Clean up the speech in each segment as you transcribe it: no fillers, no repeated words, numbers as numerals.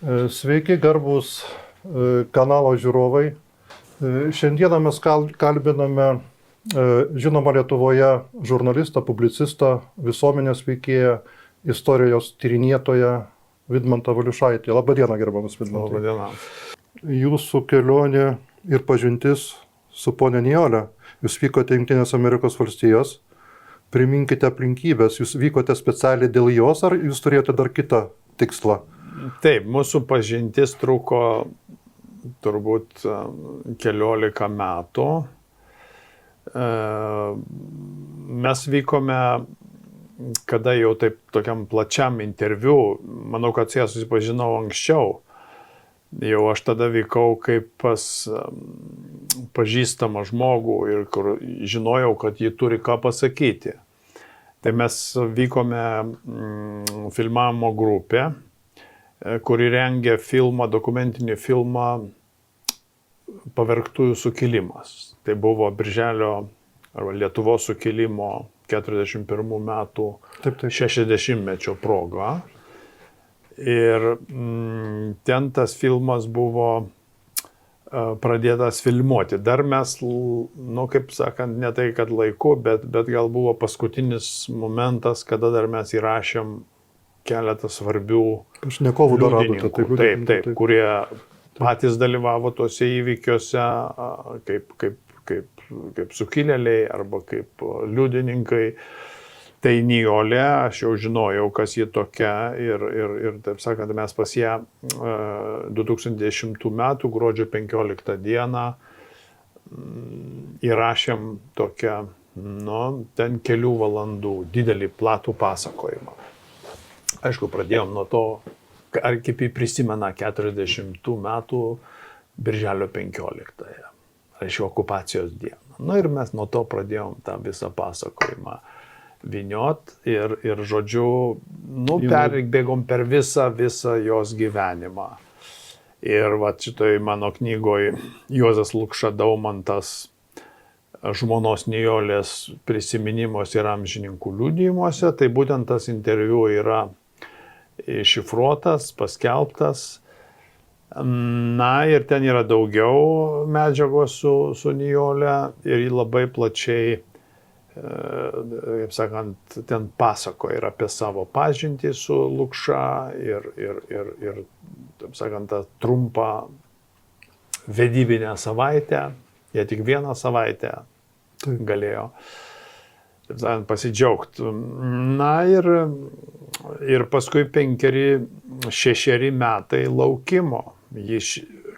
Sveiki, garbūs kanalo žiūrovai. Šiandieną mes kalbiname žinomą Lietuvoje žurnalistą, publicistą, visuomenės veikėją, istorijos tyrinėtoją Vidmantą Valiušaitį. Labadiena, gerbiamas Vidmantai. Labadiena. Jūsų kelionė ir pažintis su ponia Nijole. Jūs vykote Jungtinės Amerikos valstijos. Priminkite aplinkybės. Jūs vykote specialiai dėl jos, ar jūs turėjote dar kitą tikslą? Taip, mūsų pažintis truko turbūt 15 metų. Mes vykome, kada jau taip tokiam plačiam interviu, manau, kad su ja susipažinau anksčiau. Jau aš tada vykau kaip pas pažįstamą žmogų ir kur žinojau, kad ji turi ką pasakyti. Tai mes vykome filmavimo grupę, kuri rengė filmą, dokumentinį filmą Pavergtųjų sukilimas. Tai buvo Birželio arba Lietuvos sukilimo 41 metų 60-mečio proga. Ir ten tas filmas buvo pradėtas filmuoti. Dar mes, kaip sakant, ne tai kad laiku, bet gal buvo paskutinis momentas, kada dar mes įrašėm keletą svarbių pašnekovų liudininkų, taip, kurie patys dalyvavo tuose įvykiuose kaip sukilėliai arba kaip liudininkai. Tai Nijolė, aš jau žinojau, kas ji tokia ir taip sakant, mes pas ją 2010 metų gruodžio 15 dieną įrašėm tokią, ten kelių valandų didelį platų pasakojimą. Aišku, pradėjom nuo to, ar kaip jį prisimena 40 metų Birželio 15-ąją, reiškia okupacijos dieną. Ir mes nuo to pradėjom tą visą pasakojimą vyniot ir žodžiu, perbėgom per visą jos gyvenimą. Ir šitoj mano knygoje Juozas Lukša Daumantas žmonos Nijolės prisiminimuose ir amžininkų liudijimuose, tai būtent tas interviu yra iššifruotas, paskelbtas. Ir ten yra daugiau medžiagos su Nijole ir ji labai plačiai, kaip sakant, ten pasakoja ir apie savo pažintį su Lukša ir taip sakant, tą trumpą vedybinę savaitę. Jie tik vieną savaitę galėjo, taip sakant, pasidžiaugti. Ir paskui 5-6 metai laukimo.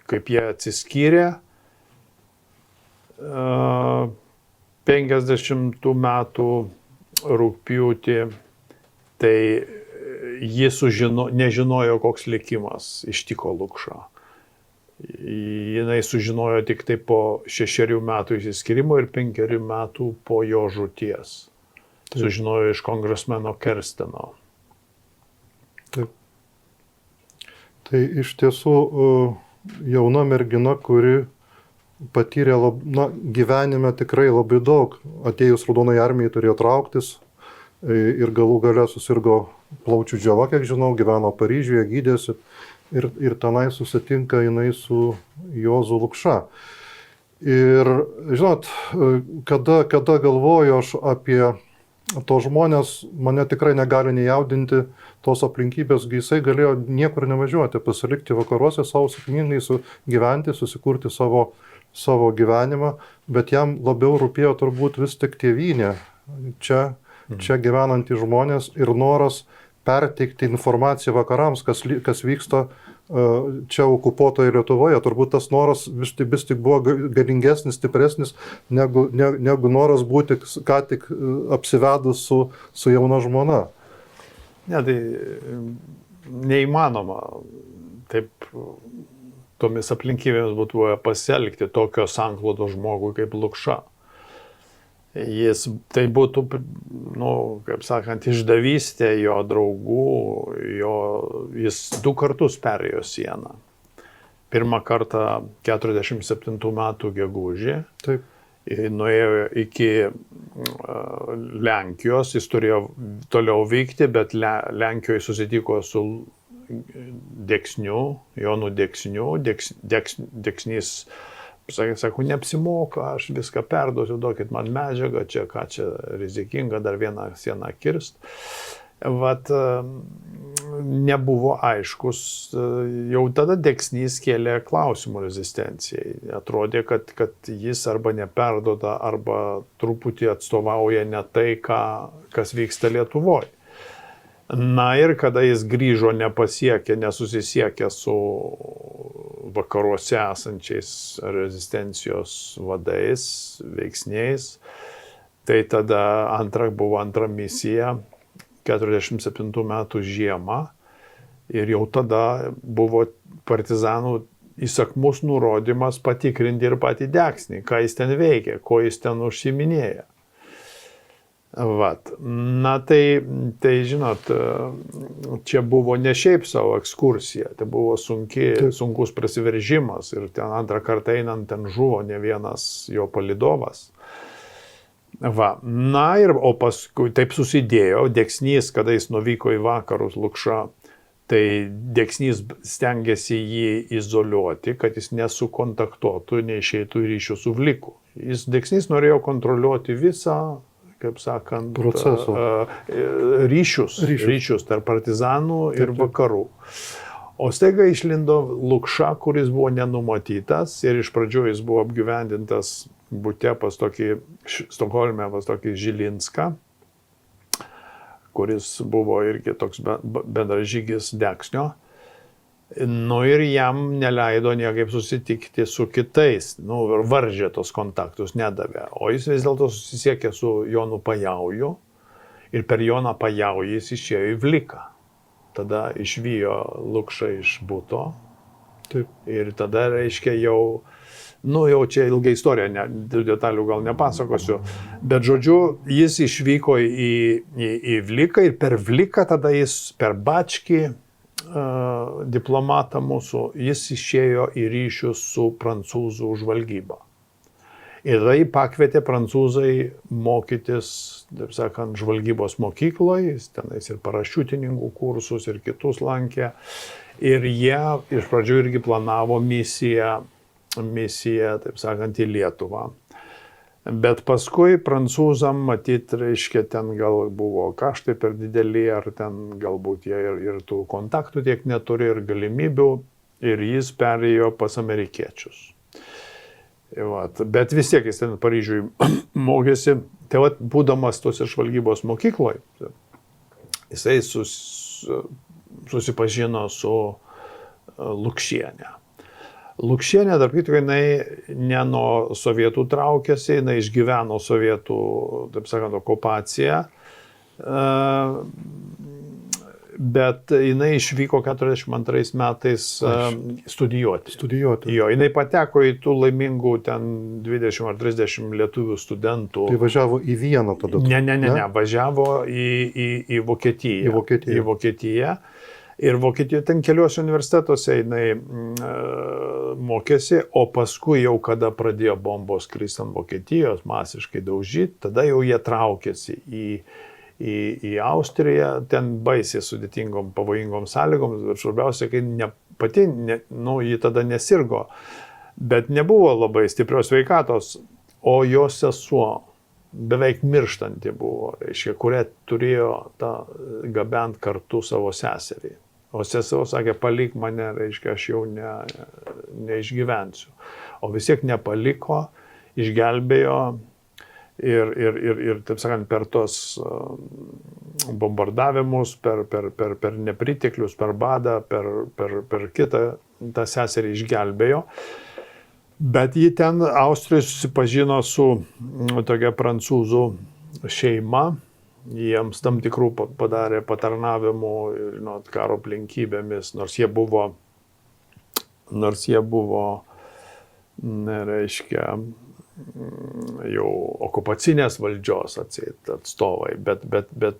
Kaip jie atsiskyrė 50 metų rugpjūtį, tai ji nežinojo, koks likimas ištiko Lukšą. Jinai sužinojo tik tai po 6 metų išsiskyrimo ir 5 metų po jo žūties. Sužinojo iš kongresmeno Kersteno. Taip. Tai iš tiesų jauna mergina, kuri patyrė gyvenime tikrai labai daug. Atėjus Raudonai armijai turėjo trauktis ir galų gale susirgo plaučių džiova, kiek žinau, gyveno Paryžiuje, gydėsi ir tenai susitinka jinai su Juozu Lukša. Ir žinot, kada galvoju aš apie to žmonės, mane tikrai negali nejaudinti tos aplinkybės, jisai galėjo niekur nevažiuoti, pasilikti vakaruose, savo sėkmingai gyventi, susikurti savo gyvenimą, bet jam labiau rūpėjo turbūt vis tik tėvynė, čia gyvenantys žmonės ir noras perteikti informaciją vakarams, kas vyksta čia okupuotoje Lietuvoje. Turbūt tas noras vis tik buvo galingesnis, stipresnis negu noras būti ką tik apsivedus su jauna žmona. Ne, tai neįmanoma taip tomis aplinkybėmis būtų pasielgti tokio sanklodo žmogui kaip Lukša. Tai būtų, kaip sakant, išdavystė jo draugų, jis 2 kartus perėjo sieną. Pirmą kartą 47 metų gegužį. Taip. Nuėjo iki Lenkijos, jis turėjo toliau vykti, bet Lenkijoje susitiko su Deksniu, Jonu Deksniu, Deksnys sako, neapsimoka, aš viską perduosiu, duokit man medžiagą, čia ką čia rizikinga, dar vieną sieną kirst. Vat nebuvo aiškus, jau tada Deksnys kėlė klausimų rezistencijai. Atrodė, kad jis arba neperduoda, arba truputį atstovauja ne tai, kas vyksta Lietuvoje. Na ir kada jis grįžo nesusisiekė su vakaruose esančiais rezistencijos vadais, veiksniais, tai tada buvo antra misija, 47 metų žiemą, ir jau tada buvo partizanų įsakmus nurodymas patikrinti ir patį Deksnį, ką jis ten veikia, ko jis ten užsiminėja. Vat. Na tai žinot, čia buvo ne šiaip savo ekskursija, tai buvo sunkus prasiveržimas ir ten antrą kartą einant ten žuvo ne vienas jo palydovas. Va. Na ir o paskui taip susidėjo, Deksnys, kada jis nuvyko į vakarus Lukša, tai Deksnys stengiasi jį izoliuoti, kad jis nesukontaktuotų, neišeitų į ryšių su Vliku. Deksnys norėjo kontroliuoti visą, kaip sakant, ryšius tarp partizanų ir vakarų. O staiga išlindo Lukša, kuris buvo nenumatytas ir iš pradžių jis buvo apgyvendintas bute pas tokį Stokholme, pas tokį Žilinską, kuris buvo irgi toks bendražygis Deksnio. Nu ir jam neleido niekaip susitikti su kitais, varžė tos kontaktus, nedavė. O jis vis dėlto susisiekė su Jonu Pajauju ir per Joną Pajaują jis išėjo į Vliką. Tada išvijo Lukšą iš buto. Taip. Ir tada, reiškia, jau čia ilga istorija, detalių gal nepasakosiu, bet žodžiu, jis išvyko į Vliką ir per Vliką tada jis per Bačkį, diplomatą mūsų, jis išėjo į ryšius su prancūzų žvalgyba. Ir tai pakvietė prancūzai mokytis, taip sakant, žvalgybos mokykloje, jis tenais ir parašiutininkų kursus ir kitus lankė. Ir jie iš pradžių irgi planavo misiją, taip sakant, į Lietuvą. Bet paskui prancūzam, matyt, reiškia, ten gal buvo kaštai per dideli, ar ten galbūt jie ir tų kontaktų tiek neturi ir galimybių, ir jis perėjo pas amerikiečius. Bet vis tiek jis ten Paryžiui mokėsi. Tai būdamas tose žvalgybos mokykloje, jisai susipažino su Lukšiene. Lukšienė, tarp kitko, jinai ne nuo sovietų traukėsi, jinai išgyveno sovietų, taip sakant, okupaciją, bet jinai išvyko 42 metais studijuoti. Jo, jinai pateko į tų laimingų ten 20 ar 30 lietuvių studentų. Tai važiavo į Vieną tada? Ne, važiavo į Vokietiją. Į Vokietiją. Ir Vokietijoje ten keliuose universitetuose jinai mokėsi, o paskui jau kada pradėjo bombos kristi ant Vokietijos, masiškai daužyti, tada jau jie traukėsi į Austriją, ten baisiai sudėtingom, pavojingom sąlygom, bet svarbiausia, kad ji tada nesirgo, bet nebuvo labai stiprios sveikatos, o jos sesuo beveik mirštanti buvo, reiškia, kurią turėjo gabent kartu savo seserį. O sesuo sakė, palik mane, reiškia, aš jau neišgyvensiu. O vis tiek nepaliko, išgelbėjo ir taip sakant, per tos bombardavimus, per nepriteklius, per badą, per kitą tą seserį išgelbėjo. Bet ji ten Austrijoje susipažino su tokia prancūzų šeima. Jiems tam tikrų padarė patarnavimų ir karo aplinkybėmis, nors jie buvo, reiškia, jau okupacinės valdžios atstovai, bet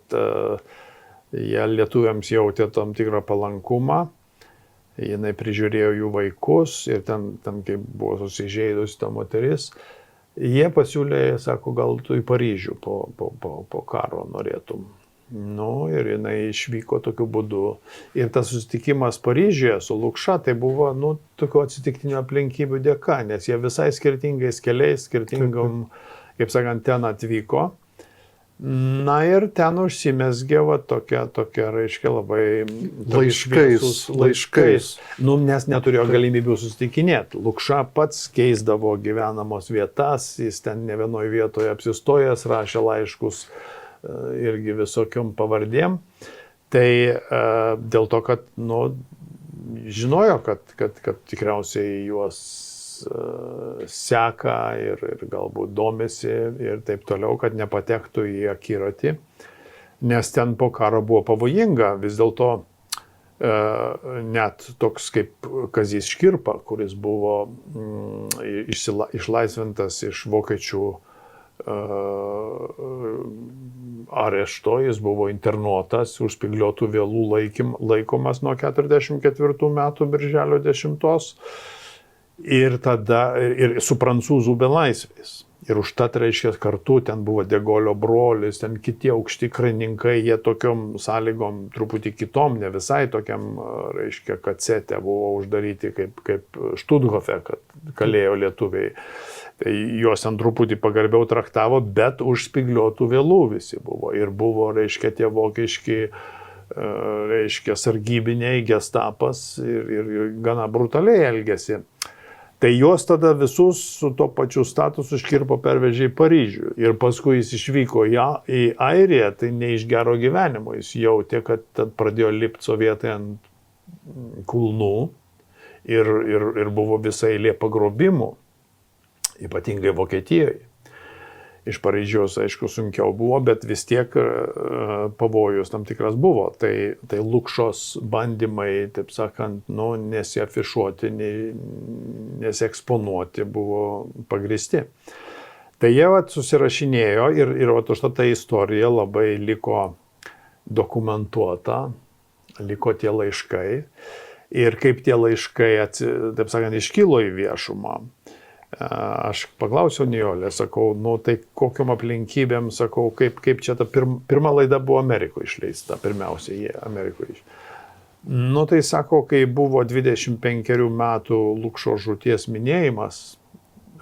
jie lietuviams jautė tam tikrą palankumą, jinai prižiūrėjo jų vaikus ir ten kaip buvo susižeidusi ta moteris. Jie pasiūlė, sako, gal tu į Paryžių po karo norėtum. Nu, ir jinai išvyko tokiu būdu. Ir tas susitikimas Paryžiuje su Lukša, tai buvo, nu, tokių atsitiktinių aplinkybių dėka, nes jie visai skirtingais keliais, skirtingom, kaip sakant, ten atvyko. Na ir ten užsimesgė va tokia, reiškia, labai laiškais. Nu, nes neturėjo galimybių susitikinėti. Lukša pats keisdavo gyvenamos vietas, jis ten ne vienoje vietoje apsistojęs, rašė laiškus irgi visokiom pavardėm. Tai dėl to, kad, nu, žinojo, kad tikriausiai juos seka ir galbūt domisi ir taip toliau, kad nepatektų į akiratį, nes ten po karo buvo pavojinga. Vis dėlto net toks kaip Kazys Škirpa, kuris buvo išlaisvintas iš vokiečių arešto, jis buvo internuotas, už spygliuotų vielų laikomas nuo 1944 metų birželio 10. Ir tada ir su prancūzų belaisviais. Ir užtat, reiškia, kartu ten buvo De Gaulio brolis, ten kiti aukšti karininkai, jie tokiom sąlygom, truputį kitom, ne visai tokiam, reiškia, kacete buvo uždaryti kaip Štuthofe, kad kalėjo lietuviai. Tai juos ten truputį pagarbiau traktavo, bet už spygliuotų vielų visi buvo. Ir buvo, reiškia, tie vokiški, reiškia, sargybiniai, gestapas ir gana brutaliai elgėsi. Tai juos tada visus su to pačiu statusu Škirpa pervežė į Paryžių. Ir paskui jis išvyko į Airiją, tai ne iš gero gyvenimo. Jis jautė, kad pradėjo lipti sovietai ant kulnų ir buvo visai eilė pagrobimų, ypatingai Vokietijoje. Iš Paryžiaus, aišku, sunkiau buvo, bet vis tiek pavojus tam tikras buvo. Tai Lukšos bandymai, taip sakant, nu, nesiafišuoti, nesieksponuoti buvo pagristi. Tai jie susirašinėjo ir užtat ta istorija labai liko dokumentuota, liko tie laiškai. Ir kaip tie laiškai, taip sakant, iškilo į viešumą. Aš paklausiau Nijolę, sakau, nu tai kokiom aplinkybėm, sakau, kaip čia ta pirma laida buvo Amerikoje išleista, pirmiausia, jie Amerikoje. Nu tai sako, kai buvo 25 metų Lukšo žūties minėjimas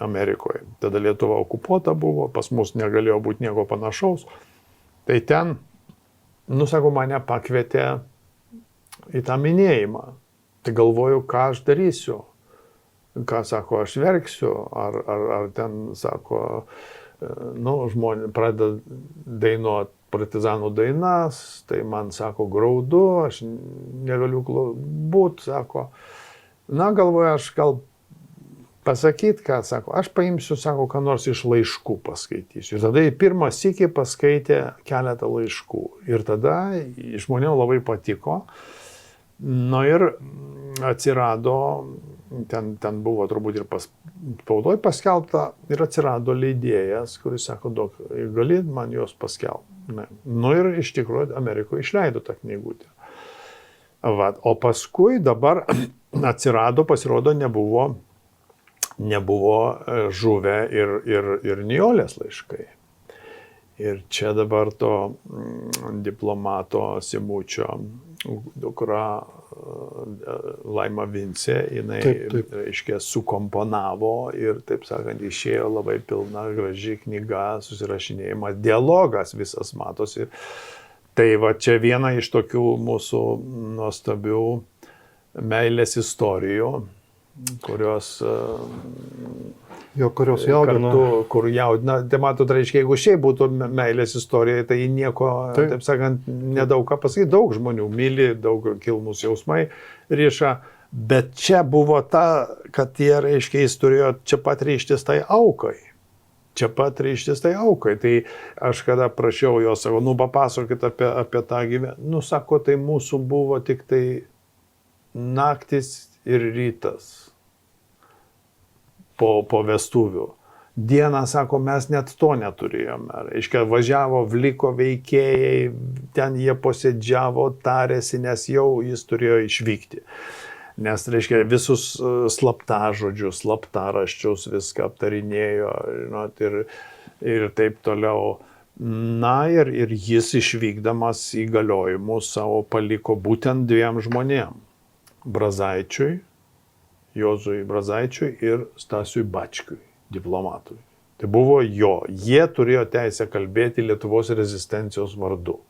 Amerikoje, tada Lietuva okupuota buvo, pas mus negalėjo būti nieko panašaus, tai ten, nu sako, mane pakvietė į tą minėjimą. Tai galvoju, ką aš darysiu. Ką sako, aš verksiu, ar ten, sako, nu, žmonės pradeda dainuoti partizanų dainas, tai man, sako, graudu, aš negaliu būti, sako. Na, galvoju, aš gal pasakyti, ką, sako, aš paimsiu, sako, ką nors iš laiškų paskaitysiu. Ir tada pirmą sykį paskaitė keletą laiškų. Ir tada žmonėms labai patiko. Nu ir atsirado, ten buvo turbūt ir spaudoj paskelbta, ir atsirado leidėjas, kuris sako, dok, gali man juos paskelbti. Ne. Nu ir iš tikrųjų Amerikoje išleido tą knygutę. Vat, o paskui dabar atsirado, pasirodo, nebuvo žuvę ir Nijolės laiškai. Ir čia dabar to diplomato Simučio dukra Laima Vincė, jinai, reiškia, sukomponavo ir, taip sakant, išėjo labai pilna, graži knyga, susirašinėjimas, dialogas visas matosi. Tai va čia viena iš tokių mūsų nuostabių meilės istorijų, kurios jaudina. Kur jaudina. Tai matot, reiškia, jeigu šiaip būtų meilės istorija, tai nieko, taip sakant, nedaug ką pasakyti. Daug žmonių myli, daug kilnūs jausmai riša, bet čia buvo ta, kad jie, reiškia, jis turėjo čia pat ryžtis tai aukai. Čia pat ryžtis tai aukai. Tai aš kada prašiau jo, sako, nu papasakokit apie tą gyvenimą. Nu, sako, tai mūsų buvo tik tai naktis ir rytas. Po vestuvių. Dieną, sako, mes net to neturėjome. Reiškia, važiavo Vliko veikėjai, ten jie posėdžiavo, tarėsi, nes jau jis turėjo išvykti. Nes, reiškia, visus slaptažodžius, slaptaraščius viską aptarinėjo, žinot, ir taip toliau. Na ir jis išvykdamas įgaliojimus savo paliko būtent 2 žmonėm. Brazaičiui, Juozui Brazaičiui ir Stasiui Bačkiui, diplomatui. Tai buvo jo. Jie turėjo teisę kalbėti Lietuvos rezistencijos vardu.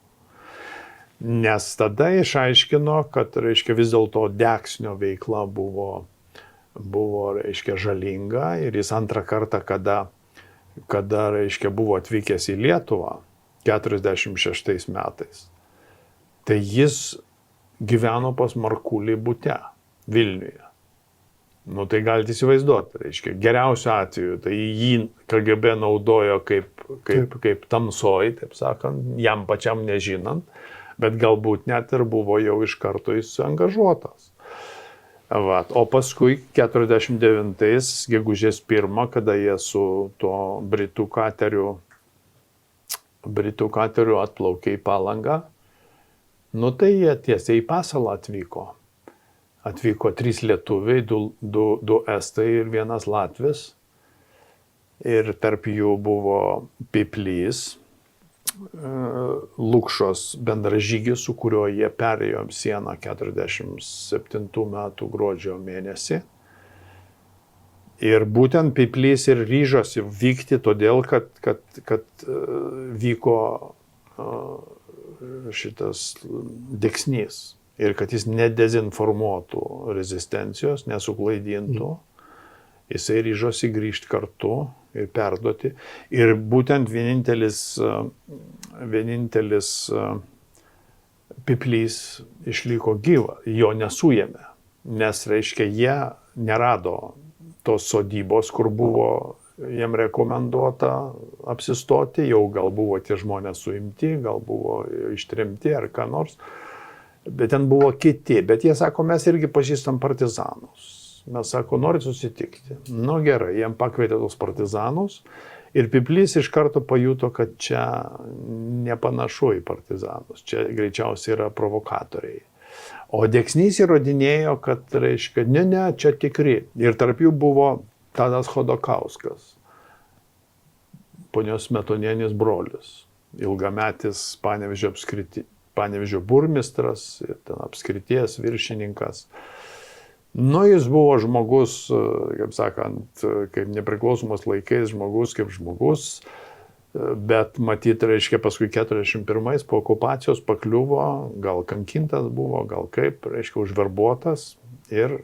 Nes tada išaiškino, kad, reiškia, vis dėlto Deksnio veikla buvo, reiškia, žalinga ir jis antrą kartą, kada, reiškia, buvo atvykęs į Lietuvą 46 metais, tai jis gyveno pas Markulį bute Vilniuje. Nu tai galite įsivaizduoti, reiškia, geriausiu atveju, tai jį KGB naudojo kaip tamsoj, taip sakant, jam pačiam nežinant, bet galbūt net ir buvo jau iš karto jis angažuotas. Vat. O paskui 49 gegužės 1, kada jie su tuo britų kateriu atplaukė į Palangą, nu tai jie tiesiai į Pasalą atvyko. Atvyko 3 lietuviai, 2 estai ir 1 latvis. Ir tarp jų buvo Piplys, Lukšos bendražygis, su kuriuo jie perėjo sieną 47 metų gruodžio mėnesį. Ir būtent Piplys ir ryžosi vykti todėl, kad vyko šitas Deksnys. Ir kad jis nedezinformuotų rezistencijos, nesuklaidintų, jisai ryžosi grįžti kartu ir perduoti. Ir būtent vienintelis Piplys išliko gyva, jo nesuėmė, nes, reiškia, jie nerado tos sodybos, kur buvo jiem rekomenduota apsistoti, jau gal buvo tie žmonės suimti, gal buvo ištremti ar ką nors. Bet ten buvo kiti, bet jie sako, mes irgi pažįstam partizanus. Mes sako, norit susitikti. Nu gerai, jiem pakvietė tos partizanus ir Piplys iš karto pajuto, kad čia nepanašu į partizanus, čia greičiausiai yra provokatoriai. O Deksnys įrodinėjo, kad, reiškia, ne, čia tikri. Ir tarp jų buvo Tadas Chodokauskas, ponios Smetonienės brolis, ilgametis Panevėžio burmistras ir ten apskrities viršininkas. Nu, jis buvo žmogus, kaip sakant, kaip nepriklausomos laikais žmogus, kaip žmogus, bet matyt, reiškia, paskui 41 po okupacijos pakliuvo, gal kankintas buvo, gal kaip, reiškia, užverbuotas ir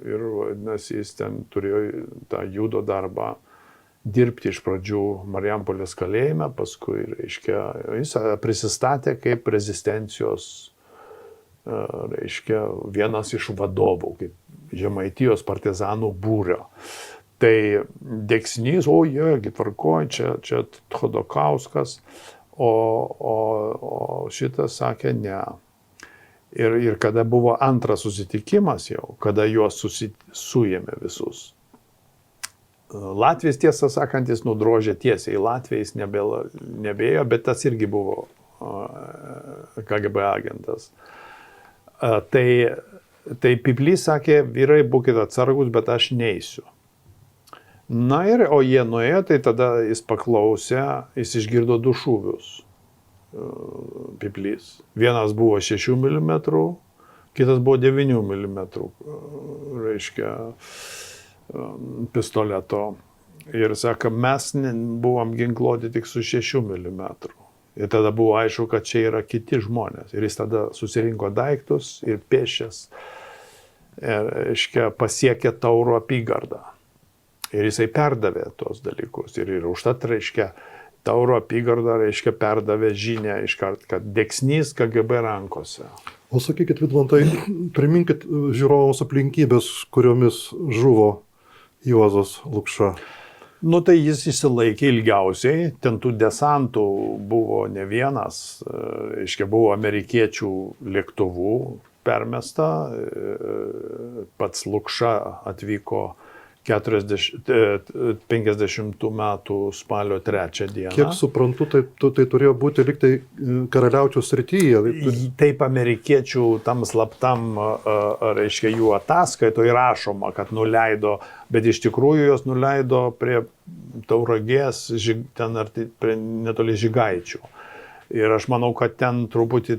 vadinasi, jis ten turėjo tą judo darbą dirbti iš pradžių Marijampolės kalėjime, paskui, reiškia, jis prisistatė kaip rezistencijos, reiškia, vienas iš vadovų, kaip Žemaitijos partizanų būrio. Tai Deksnys, jėgi tvarkoj, čia Chodokauskas, o šitas sakė ne. Ir kada buvo antras susitikimas jau, kada juos suėmė visus, Latvijas, tiesą sakant, jis nudrožė tiesiai. Latvijais nebėjo, bet tas irgi buvo KGB agentas. Tai Piplys sakė, vyrai, būkite atsargus, bet aš neisiu. Na ir, o jie nuėjo, tai tada jis paklausė, jis išgirdo 2 šūvius. Piplys. Vienas buvo 6 mm, kitas buvo 9 mm, reiškia, pistoleto. Ir sako, mes buvom ginkluoti tik su 6 mm. Ir tada buvo aišku, kad čia yra kiti žmonės. Ir jis tada susirinko daiktus ir pėsčias, reiškia, pasiekė Tauro apygardą. Ir jisai perdavė tos dalykus. Ir užtat, reiškia, Tauro apygarda, reiškia, perdavė žinią iškart, kad Deksnys KGB rankose. O sakykit, Vidmantai, priminkit žiūrovams aplinkybės, kuriomis žuvo Juozas Lukša. Nu tai jis išsilaikė ilgiausiai, ten tų desantų buvo ne vienas, reiškia, buvo amerikiečių lėktuvų permesta, pats Lukša atvyko 50 metų spalio 3 dieną. Kiek suprantu, tai turėjo būti liktai Karaliaučiaus srityje. Taip amerikiečių tam slaptam, reiškia, jų ataskaitoje rašoma, kad nuleido, bet iš tikrųjų jos nuleido prie Tauragės, ten netoli Žygaičių. Ir aš manau, kad ten truputį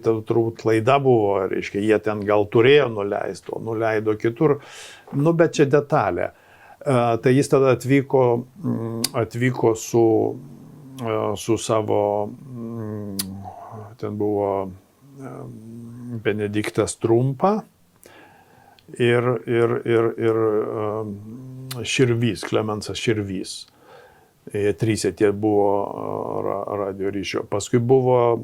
klaida buvo, reiškia, jie ten gal turėjo nuleisti, o nuleido kitur. Nu, bet čia detalė. Tai jis tada atvyko su savo, ten buvo Benediktas Trumpa ir Širvys, Klemensas Širvys. Tryse tie buvo radio ryšio. Paskui buvo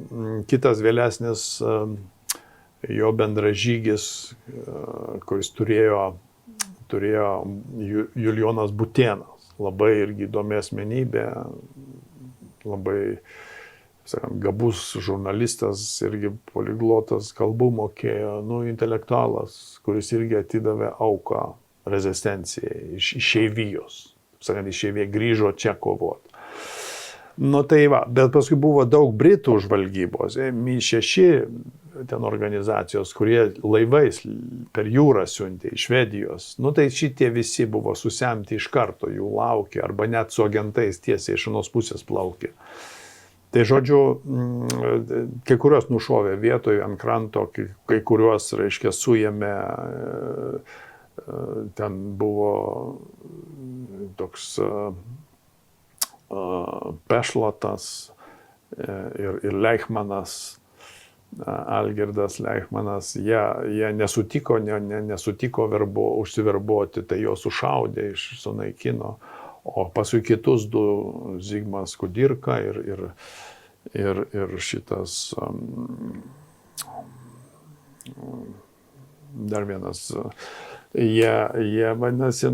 kitas vėlesnis jo bendražygis, kuris turėjo Julijonas Butėnas. Labai irgi įdomi asmenybė, labai gabus žurnalistas, irgi poliglotas, kalbų mokėjo, intelektualas, kuris irgi atidavė auką rezistencijai iš išeivijos. Išeivė grįžo čia kovoti. Tai va, bet paskui buvo daug Britų žvalgybos, Mi-6 ten organizacijos, kurie laivais per jūrą siuntė iš Švedijos. Tai šitie visi buvo susemti iš karto, jų laukė, arba net su agentais tiesiai iš anos pusės plaukė. Tai žodžiu, kai kurios nušovė vietoje ant kranto, kai kurios, reiškia, suėmė, ten buvo toks Pešlotas ir Leichmanas, Algirdas Leichmanas, jie nesutiko užsiverbuoti, tai jo sušaudė, sunaikino, o paskui kitus du, Zigmas Kudirka ir šitas dar vienas, jie vadinasi,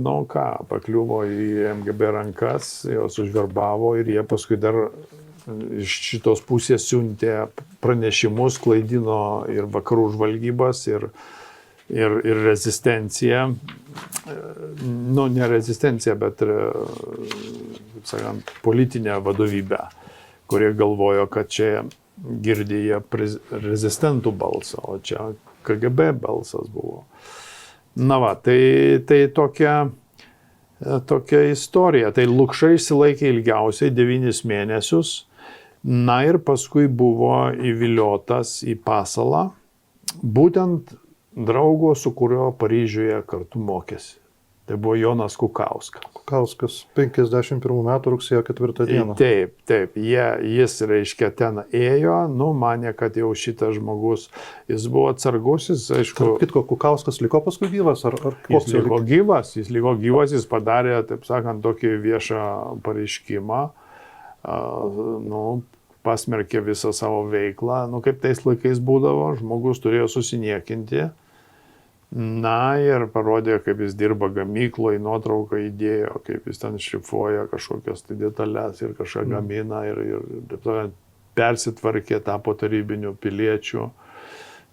pakliuvo į MGB rankas, jos užverbavo ir jie paskui dar iš šitos pusės siuntė pranešimus, klaidino ir vakarų žvalgybas, ir rezistenciją. Ne rezistenciją, bet, kaip sakant, politinę vadovybę, kurie galvojo, kad čia girdi jie rezistentų balsą, o čia KGB balsas buvo. Tai tokia istorija. Tai Lukša išsilaikė ilgiausiai 9 mėnesius. Ir paskui buvo įviliotas į pasalą, būtent draugo, su kurio Paryžiuje kartu mokėsi. Tai buvo Jonas Kukauskas. Kukauskas 51 metų rugsėjo 4 dieną. Taip. Jis, reiškia, ten ėjo, manė, kad jau šitas žmogus, jis buvo atsargus, jis, aišku... Tarp kitko, Kukauskas liko paskui gyvas? Jis liko gyvas, jis padarė, taip sakant, tokį viešą pareiškimą, pasmerkė visą savo veiklą, kaip tais laikais būdavo, žmogus turėjo susiniekinti. Ir parodė, kaip jis dirba gamykloje, nuotrauką įdėjo, kaip jis ten šlifuoja kažkokias tai detalės ir kažką gamina ir persitvarkė, tapo tarybinių piliečių.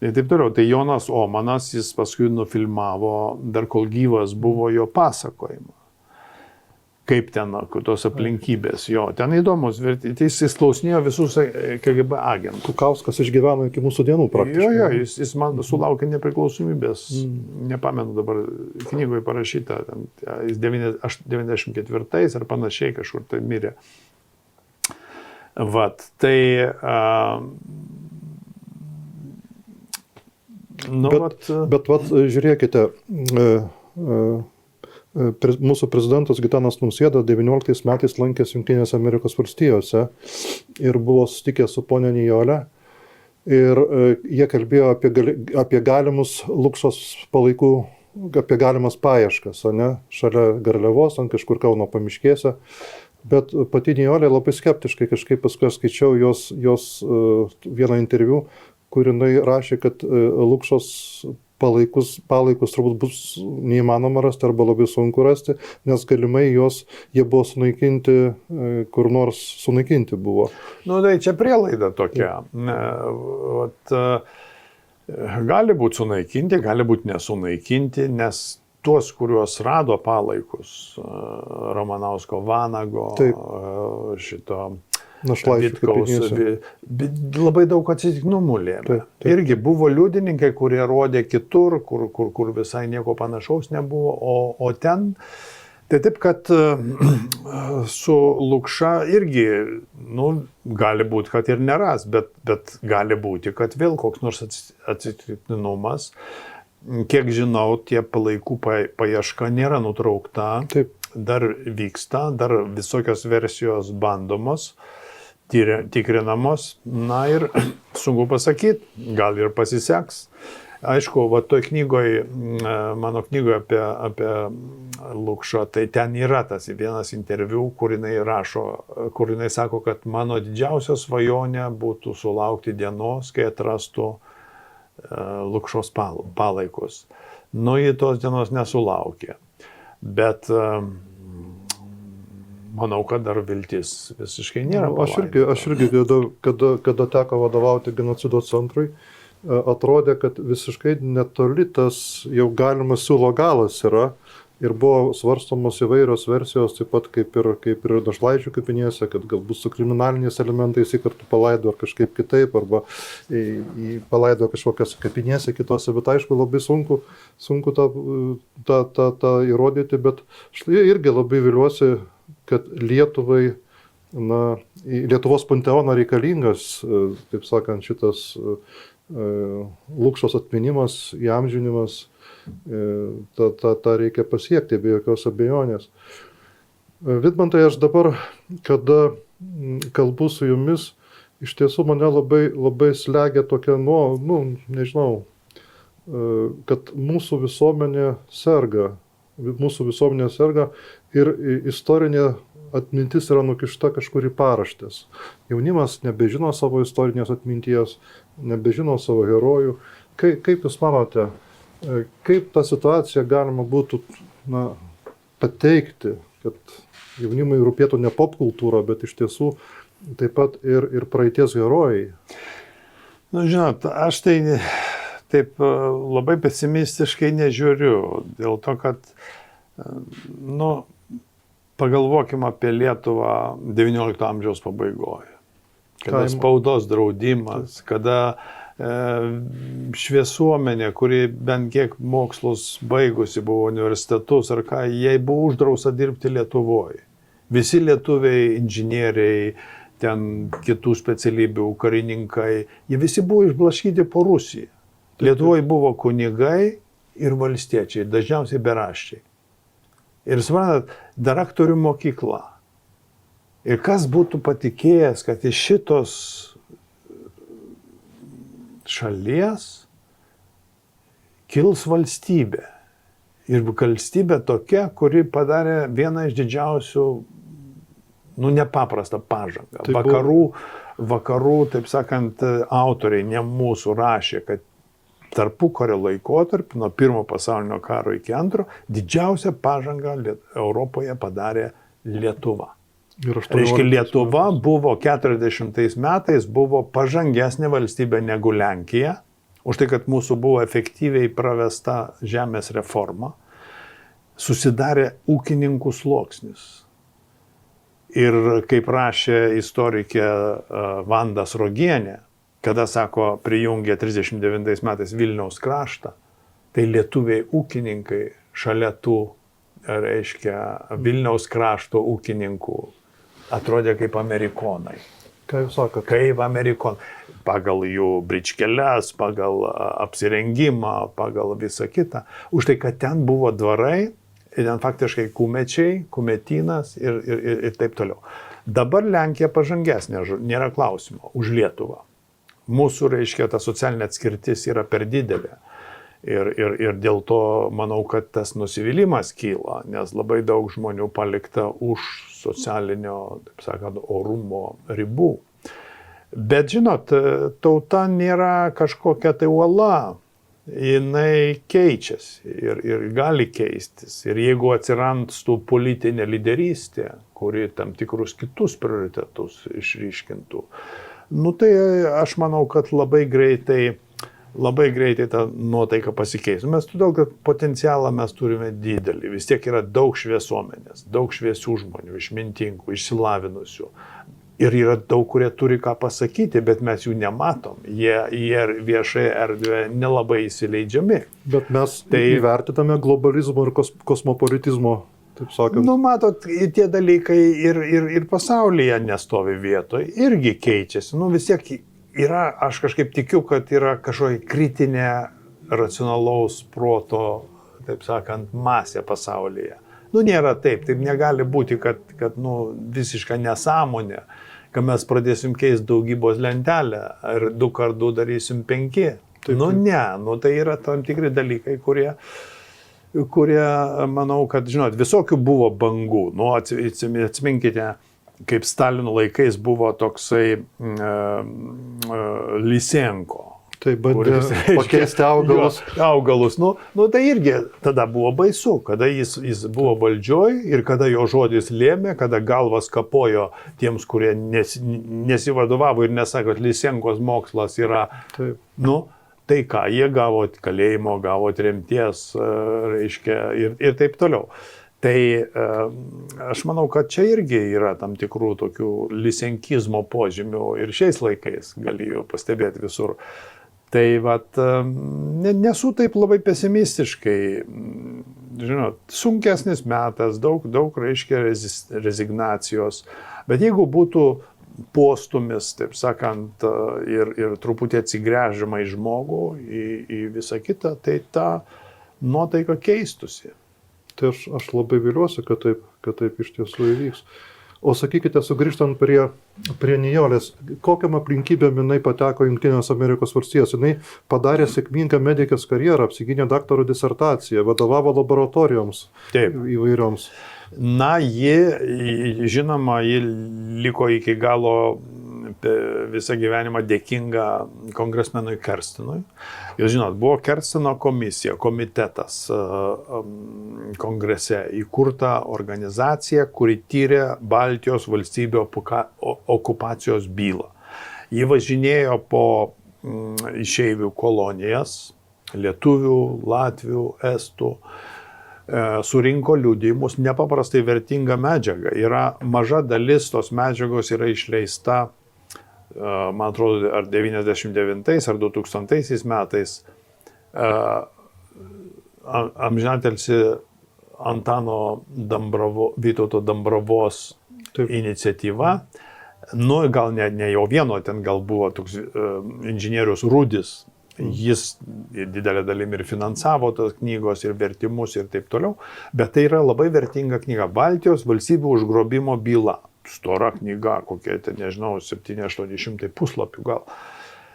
Ir taip toliau. Tai Jonas Omanas, jis paskui nufilmavo, dar kol gyvas buvo, jo pasakojimą. Kaip ten, tos aplinkybės. Jo, ten įdomus, jis klausinėjo visus KGB agentus. Kukauskas išgyveno iki mūsų dienų praktiškai. Jo, jis man sulaukė nepriklausomybės. Nepamenu dabar, knygoje parašyta, jis 94 ar panašiai kažkur tai mirė. Bet žiūrėkite, mūsų prezidentas Gitanas Nausėda 19 metais lankėsi Jungtinėse Amerikos valstijose ir buvo susitikęs su ponia Nijole ir jie kalbėjo apie galimus Lukšos palaikų, apie galimas paieškas, šalia Garliavos, ant kažkur Kauno pamiškėse. Bet pati Nijolė labai skeptiškai, kažkaip paskui skaičiau jos vieną interviu, kur jinai rašė, kad Lukšos palaikus turbūt bus neįmanoma rasti arba labai sunku rasti, nes galimai jie buvo sunaikinti, kur nors sunaikinti buvo. Tai čia prielaida tokia. Gali būti sunaikinti, gali būti nesunaikinti, nes tuos, kuriuos rado palaikus, Ramanausko Vanago, Taip. šito Našlaičių kapinėse. labai daug atsitiktinumų lėmė. Taip, taip. Irgi buvo liudininkai, kurie rodė kitur, kur visai nieko panašaus nebuvo, o ten. Tai taip, kad su Lukša irgi, gali būti, kad ir neras, bet gali būti, kad vėl koks nors atsitiktinumas. Kiek žinau, tie palaikų paieška nėra nutraukta, Taip. dar vyksta, dar visokios versijos bandomos, tikrinamos, na ir sunku pasakyti, gal ir pasiseks. Aišku, va toj knygoje, mano knygoje apie Lukšą, tai ten yra tas vienas interviu, kur jinai rašo, kur jinai sako, kad mano didžiausia svajonė būtų sulaukti dienos, kai atrastų Lukšos palaikus. Nu, jį tos dienos nesulaukė. Bet manau, kad dar viltis visiškai nėra. Aš irgi kada teko vadovauti genocido centrui, atrodė, kad visiškai netoli tas jau galimas siūlo galas yra. Ir buvo svarstomos įvairios versijos, taip pat kaip ir Našlaičių kapinėse, kad galbūt su kriminaliniais elementais įkartų palaido ar kažkaip kitaip, arba palaido kažkokias kapinėse kitose, bet aišku, labai sunku tą įrodyti, bet aš irgi labai viliuosi, kad Lietuvai, Lietuvos panteoną reikalingas, taip sakant, šitas Lukšos atminimas, įamžinimas, tą reikia pasiekti, be jokios abejonės. Vidmantai, aš dabar, kada kalbu su jumis, iš tiesų mane labai slegia tokia, nežinau, kad mūsų visuomenė serga ir istorinė atmintis yra nukišta kažkur į paraštės. Jaunimas nebežino savo istorinės atminties, nebežino savo herojų. Kaip jūs manote, kaip tą situaciją galima būtų pateikti, kad jaunimui rūpėtų ne popkultūra, bet iš tiesų taip pat ir praeities herojai? Žinot, aš tai taip labai pesimistiškai nežiūriu, dėl to, kad, pagalvokime apie Lietuvą XIX amžiaus pabaigoje, kada spaudos draudimas, kada šviesuomenė, kuri bent kiek mokslus baigusi buvo universitetus ar ką, jai buvo uždrausta dirbti Lietuvoje. Visi lietuviai, inžinieriai, ten kitų specialybių, karininkai, jie visi buvo išblaškyti po Rusiją. Lietuvoje buvo kunigai ir valstiečiai, dažniausiai beraščiai. Ir suprantat, dar aktorių mokykla. Ir kas būtų patikėjęs, kad iš šitos šalies kils valstybė. Ir valstybė tokia, kuri padarė vieną iš didžiausių, nepaprastą pažangą. Vakarų, taip sakant, autoriai, ne mūsų, rašė, kad tarpukario laikotarpį, nuo pirmo pasaulinio karo iki antro, didžiausią pažangą Europoje padarė Lietuva. Reiškia, Lietuva buvo 40 metais buvo pažangesnė valstybė negu Lenkija, už tai, kad mūsų buvo efektyviai pravesta žemės reforma, susidarė ūkininkų sluoksnis. Ir kaip rašė istorikė Vanda Sruogienė, kada, sako, prijungė 39 metais Vilniaus kraštą, tai lietuviai ūkininkai šalia tų, reiškia, Vilniaus krašto ūkininkų atrodė kaip amerikonai. Ką jūs sakote? Kaip amerikonai. Pagal jų bričkeles, pagal apsirengimą, pagal visą kitą. Už tai, kad ten buvo dvarai, ir ten faktiškai kumečiai, kumetynas ir taip toliau. Dabar Lenkija pažangesnė, nėra klausimo, už Lietuvą. Mūsų, reiškia, ta socialinė atskirtis yra per didelė. Ir dėl to manau, kad tas nusivylimas kyla, nes labai daug žmonių palikta už socialinio, taip sakant, orumo ribų. Bet žinot, tauta nėra kažkokia tai uola, jinai keičiasi ir gali keistis. Ir jeigu atsirandų politinė lyderystė, kuri tam tikrus kitus prioritetus išryškintų, tai aš manau, kad labai greitai labai greitai ta nuotaika pasikeis. Mes todėl, kad potencialą mes turime didelį. Vis tiek yra daug šviesuomenės, daug šviesių žmonių, išmintingų, išsilavinusių. Ir yra daug, kurie turi ką pasakyti, bet mes jų nematom. Jie viešai erdvėje nelabai įsileidžiami. Bet mes įvertiname globalizmo ir kosmopolitizmo, taip sakant. Nu, matot, tie dalykai ir pasaulyje nestovi vietoj, irgi keičiasi. Nu, vis tiek yra, aš kažkaip tikiu, kad yra kažkokia kritinė racionalaus proto, taip sakant, masė pasaulyje. Nu, nėra taip negali būti, kad visiška nesąmonė, kad mes pradėsim keisti daugybos lentelę ir 2x2 darysim 5. Tai yra tam tikri dalykai, kurie manau, kad, žinot, visokių buvo bangų. Nu, atsiminkite, kaip Stalino laikais buvo toksai Lysenko. Tai bandė pakeisti augalus. Augalus. Nu, tai irgi tada buvo baisu, kada jis buvo valdžioj ir kada jo žodis lėmė, kada galvas kapojo tiems, kurie nesivadovavo ir nesako, kad Lysenkos mokslas yra. Taip. Nu, tai ką, jie gavo kalėjimo, gavo tremties, reiškia, ir taip toliau. Tai aš manau, kad čia irgi yra tam tikrų tokių lysenkizmo požymių ir šiais laikais gali jų pastebėti visur. Tai vat, nesu taip labai pesimistiškai, žinot, sunkesnis metas, daug reiškia rezignacijos, bet jeigu būtų postumis, taip sakant, ir truputį atsigręžimą į žmogų, į visą kitą, tai ta nuotaika keistusi. Tai aš labai viliuosi, kad taip iš tiesų įvyks. O sakykite, sugrįžtant prie Nijolės, kokiam aplinkybėm jinai pateko Jungtinės Amerikos valstijas? Jinai padarė sėkmingą medikės karjerą, apsigynė daktaro disertaciją, vadovavo laboratorijoms įvairioms. Na, žinoma, ji liko iki galo visą gyvenimą dėkinga kongresmenui Kerstinui. Jūs žinot, buvo Kerstino komisija, komitetas kongrese, įkurta organizacija, kuri tyrė Baltijos valstybių okupacijos bylą. Ji važinėjo po išeivių kolonijas, lietuvių, latvių, estų, surinko liudijimus, nepaprastai vertinga medžiaga. Maža dalis tos medžiagos yra išleista, man atrodo, ar 99 ar 2000 metais amžinatilsį Antano Vytauto Dambravos iniciatyva. Nu, gal ne jau vieno, ten gal buvo toks inžinierius Rudis. Jis didelė dalimi ir finansavo tos knygos ir vertimus ir taip toliau. Bet tai yra labai vertinga knyga. Baltijos valstybių užgrobimo byla. Stora knyga, kokie, nežinau, 700-800 puslapių gal.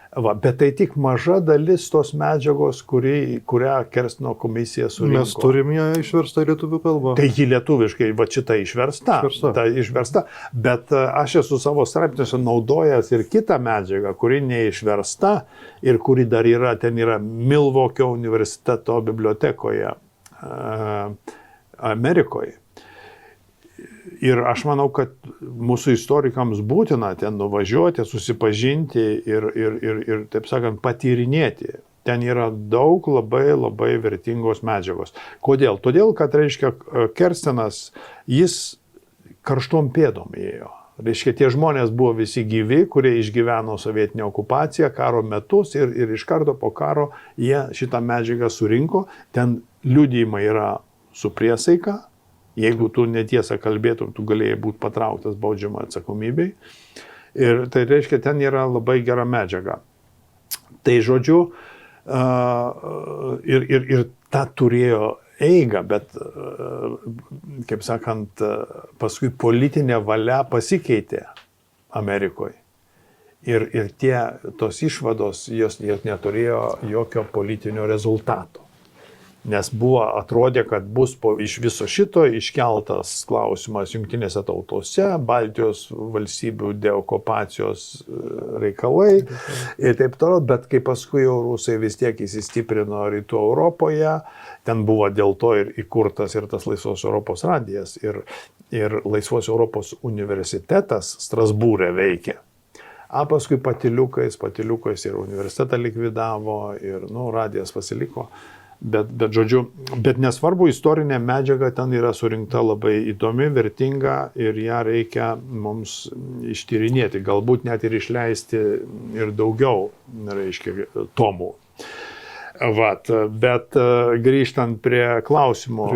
Bet tai tik maža dalis tos medžiagos, kurią Kerstino komisija surinko. Mes turim ją išverstą į lietuvių kalbą. Tai ji lietuviškai, va šita išversta. Bet aš esu savo straipsniuose naudojęs ir kitą medžiagą, kuri neišversta ir kuri dar yra, ten yra Milvokio universiteto bibliotekoje Amerikoje. Ir aš manau, kad mūsų istorikams būtina ten nuvažiuoti, susipažinti ir taip sakant, patyrinėti. Ten yra daug labai vertingos medžiagos. Kodėl? Todėl, kad, reiškia, Kerstinas, jis karštom pėdom ėjo. Reiškia, tie žmonės buvo visi gyvi, kurie išgyveno sovietinę okupaciją, karo metus ir iš karto po karo jie šitą medžiagą surinko. Ten liudijimai yra su priesaika. Jeigu tu netiesą kalbėtum, tu galėjai būti patrauktas baudžiamą atsakomybei. Ir tai reiškia, ten yra labai gera medžiaga. Tai žodžiu, ir ta turėjo eigą, bet, kaip sakant, paskui politinė valia pasikeitė Amerikoje. Ir tos išvados, jos neturėjo jokio politinio rezultato. Nes atrodė, kad bus iš viso šito iškeltas klausimas Jungtinėse tautose, Baltijos valstybių deokupacijos reikalai ir taip toliau, bet kai paskui jau rusai vis tiek įsistiprino Rytų Europoje, ten buvo dėl to ir įkurtas ir tas Laisvos Europos radijas ir Laisvos Europos universitetas Strasbūre veikė. paskui patyliukais ir universitetą likvidavo, ir, radijas pasiliko. Bet žodžiu, bet nesvarbu, istorinė medžiaga ten yra surinkta labai įdomi, vertinga ir ją reikia mums ištyrinėti, galbūt net ir išleisti ir daugiau, reiškia, tomų. Bet grįžtant prie klausimo,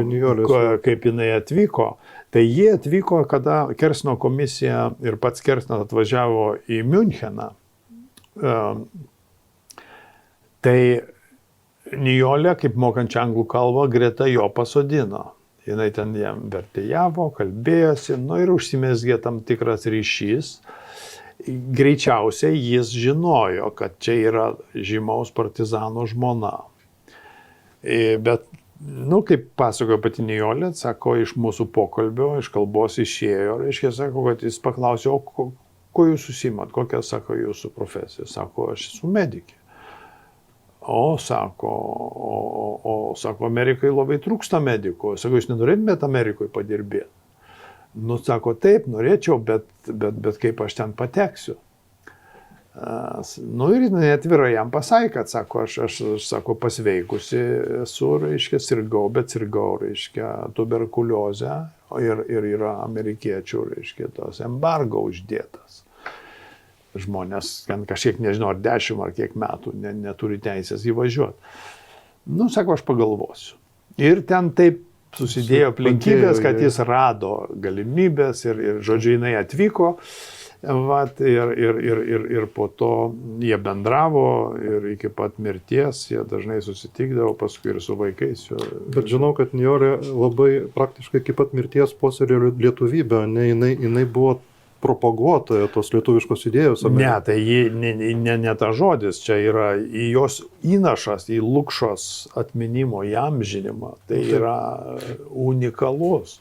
kaip jinai atvyko, tai jie atvyko, kada Kersno komisija ir pats Kersnas atvažiavo į Müncheną. Tai Nijolė, kaip mokančia anglų kalbą, greta jo pasodino. Jinai ten jam vertėjavo, kalbėjosi, ir užsimezgė tam tikras ryšys. Greičiausiai jis žinojo, kad čia yra žymaus partizano žmona. Bet, kaip pasakojo pati Nijolė, sako, iš mūsų pokalbio, iš kalbos išėjo, reiškia, sako, kad jis paklausė, o ko jūs užsiimat, kokia, sako, jūsų profesija? Sako, aš esu medikė. Sako, Amerikai labai trūksta medikų. Sako, jūs nenorėtumėte Amerikoje padirbėti? Sako, taip, norėčiau, bet kaip aš ten pateksiu? Ir jinai atvirai jam pasakė, kad, sako, aš sako, pasveikusi esu, reiškia, sirgau, reiškia, tuberkuliozę ir yra amerikiečių, reiškia, tos embargo uždėtas. Žmonės, kažkiek nežinau, ar 10 ar kiek metų neturi teisės įvažiuoti. Sako, aš pagalvosiu. Ir ten taip susidėjo aplinkybės, kad jis rado galimybės ir žodžiu, jinai atvyko. Ir po to jie bendravo ir iki pat mirties jie dažnai susitikdavo, paskui ir su vaikais. Bet žinau, kad Nijolė labai praktiškai iki pat mirties puoselėjo lietuvybę, jinai buvo propaguotoja tos lietuviškos idėjos. Ne, tai ne ta žodis, čia yra jos įnašas į Lukšos atminimo įamžinimą. Tai yra unikalus.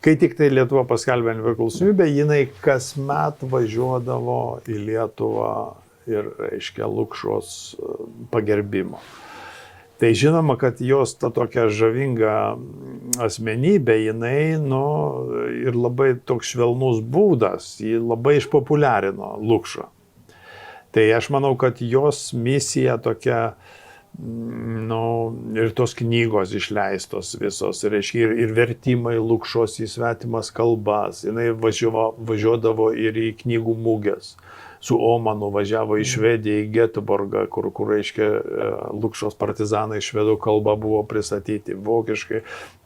Kai tik tai Lietuva paskelbė nepriklausomybę, jinai kasmet važiuodavo į Lietuvą ir, reiškia, Lukšos pagerbimo. Tai žinoma, kad jos ta tokia žavinga asmenybė, jinai, ir labai toks švelnus būdas, ji labai išpopuliarino Lukšą. Tai aš manau, kad jos misija tokia, ir tos knygos išleistos visos, reiškia, ir vertimai Lukšos į svetimas kalbas, jinai važiuodavo ir į knygų mugės. Su Omanu važiavo į Švediją, į Göteborgą, kur reiškia, Lukšos partizanai švedų kalba buvo pristatyti, vokiškai,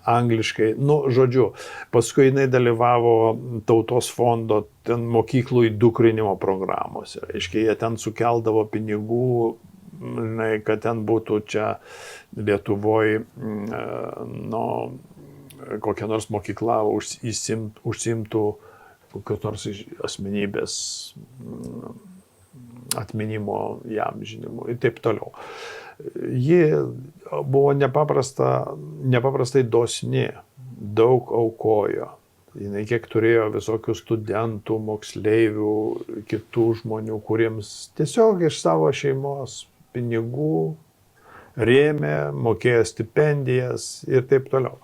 angliškai. Žodžiu, paskui jinai dalyvavo Tautos fondo ten mokyklų įdukrinimo programuose. Reiškia, jie ten sukeldavo pinigų, kad ten būtų čia Lietuvoje, kokia nors mokykla užsimtų kokios nors asmenybės atminimo įamžinimu ir taip toliau. Ji buvo nepaprastai dosni, daug aukojo. Jinai kiek turėjo visokių studentų, moksleivių, kitų žmonių, kuriems tiesiog iš savo šeimos pinigų rėmė, mokėjo stipendijas ir taip toliau.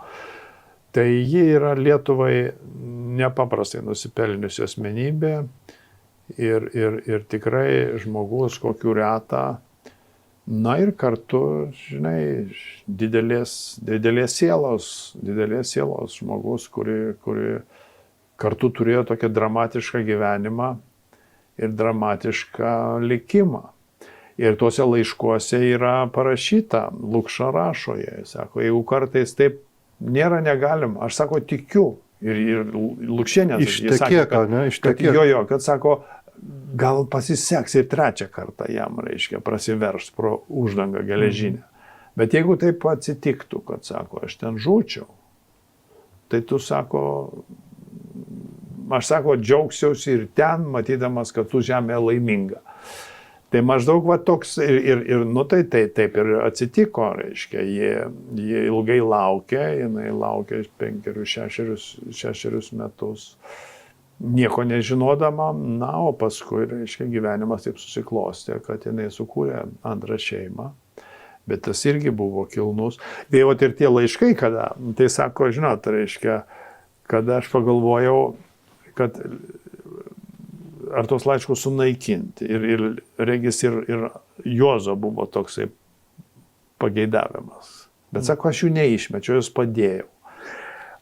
Tai ji yra Lietuvai nepaprastai nusipelniusi asmenybė ir tikrai žmogus kokių retą. Ir kartu, žinai, didelės sielos žmogus, kuri kartu turėjo tokią dramatišką gyvenimą ir dramatišką likimą. Ir tuose laiškuose yra parašyta, Lukša rašo, jie sako, jeigu kartais taip nėra, negalim. Aš sako, tikiu. Ir Lukšienė ištekėk, kad sako, gal pasiseks ir trečią kartą jam, reiškia, prasiverš pro uždangą geležinę. Bet jeigu taip atsitiktų, kad sako, aš ten žūčiau, tai tu sako, aš sako, džiaugsiuosi ir ten, matydamas, kad tu žemė laiminga. Tai maždaug toks tai taip ir atsitiko, reiškia, jie ilgai laukė, jinai laukė 5-6 metus, nieko nežinodama, o paskui, reiškia, gyvenimas taip susiklostė, kad jinai sukūrė antrą šeimą, bet tas irgi buvo kilnus. Tai ir tie laiškai, kada, tai sako, žinot, reiškia, kada aš pagalvojau, kad ar tos laiškus sunaikinti. Ir regis ir Juozo buvo toksai pageidavimas. Bet sako, aš jų neišmečiau, jūs padėjau.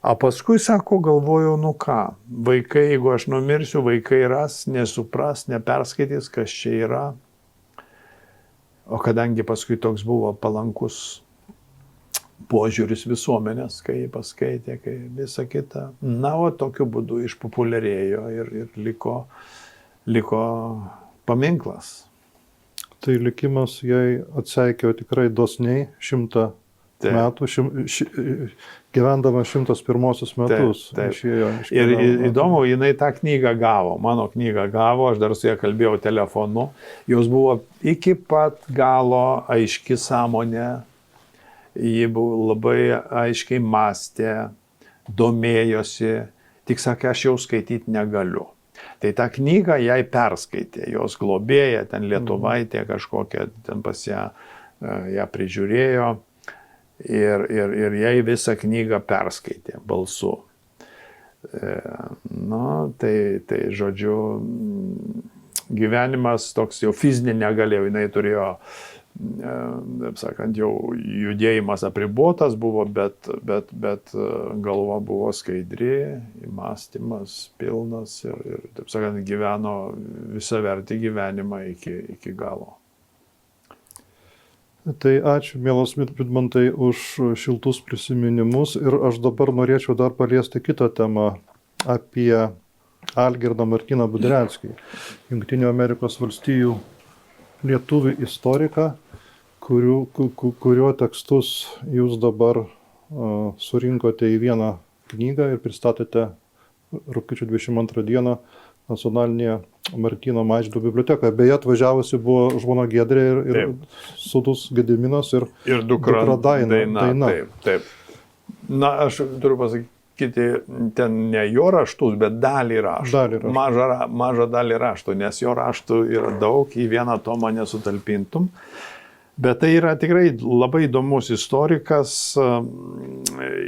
O paskui, sako, galvojau, nu ką, vaikai, jeigu aš numirsiu, vaikai ras, nesupras, neperskaitys, kas čia yra. O kadangi paskui toks buvo palankus požiūris visuomenės, kai jį paskaitė, kai visą kitą. Na, o tokiu būdu išpopuliarėjo ir liko paminklas. Tai likimas jai atseikėjo tikrai dosniai 100 metų, gyvendama 101 metus. Taip. Ir įdomu, jinai tą knygą gavo, mano knygą gavo, aš dar su ją kalbėjau telefonu, jos buvo iki pat galo aiški sąmonė, ji buvo labai aiškiai mąstė, domėjosi, tik sakė, aš jau skaityti negaliu. Tai tą knygą jai perskaitė, jos globėja, ten lietuvaitė kažkokia, ten pas ją prižiūrėjo. Ir jai visą knygą perskaitė balsu. Tai žodžiu, gyvenimas toks jau fizinė negalėjo, jinai turėjo, taip sakant, jau judėjimas apribotas buvo, bet galva buvo skaidri, mąstymas pilnas ir taip sakant, gyveno visavertį gyvenimą iki galo. Tai ačiū, mielas Vidmantai, už šiltus prisiminimus ir aš dabar norėčiau dar paliesti kitą temą apie Algirdą Martyną Budreckį, Jungtinių Amerikos valstijų lietuvių istoriką, kurio tekstus jūs dabar surinkote į vieną knygą ir pristatėte rugpjūčio 22 dieną Nacionalinėje Martyno Mažvydo bibliotekoje. Beje, atvažiavusi buvo žmona Giedrė ir sūnus Gediminas ir dukra Daina. Taip. Na, aš turiu pasakyti, ten ne jo raštus, bet dalį raštų. Mažą dalį raštų, nes jo raštų yra daug, į vieną tomą nesutalpintum. Bet tai yra tikrai labai įdomus istorikas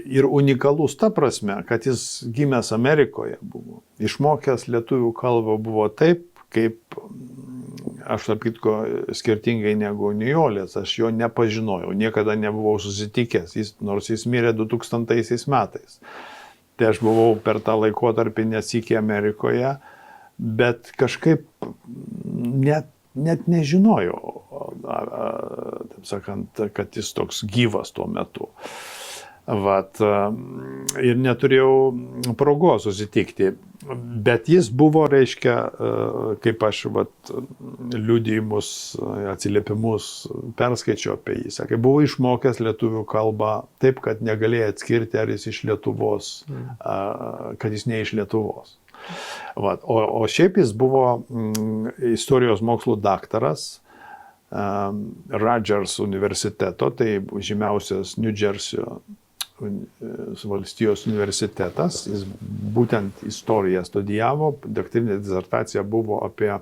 ir unikalus ta prasme, kad jis gimęs Amerikoje buvo. Išmokęs lietuvių kalbą buvo taip, kaip aš, tarp kitko, skirtingai negu Nijolės, aš jo nepažinojau, niekada nebuvau susitikęs, nors jis mirė 2000 metais. Tai aš buvau per tą laikotarpį nesikį Amerikoje, bet kažkaip net nežinojau, taip sakant, kad jis toks gyvas tuo metu. Ir neturėjau progos susitikti. Bet jis buvo, reiškia, kaip aš liudijimus, atsiliepimus perskaičiau apie jį. Sakė, buvo išmokęs lietuvių kalbą taip, kad negalėjo atskirti, ar jis iš Lietuvos, kad jis ne iš Lietuvos. O šiaip jis buvo istorijos mokslų daktaras Rutgers universiteto, tai žymiausias New Jersey valstijos universitetas. Jis būtent istoriją studijavo, daktarinė disertacija buvo apie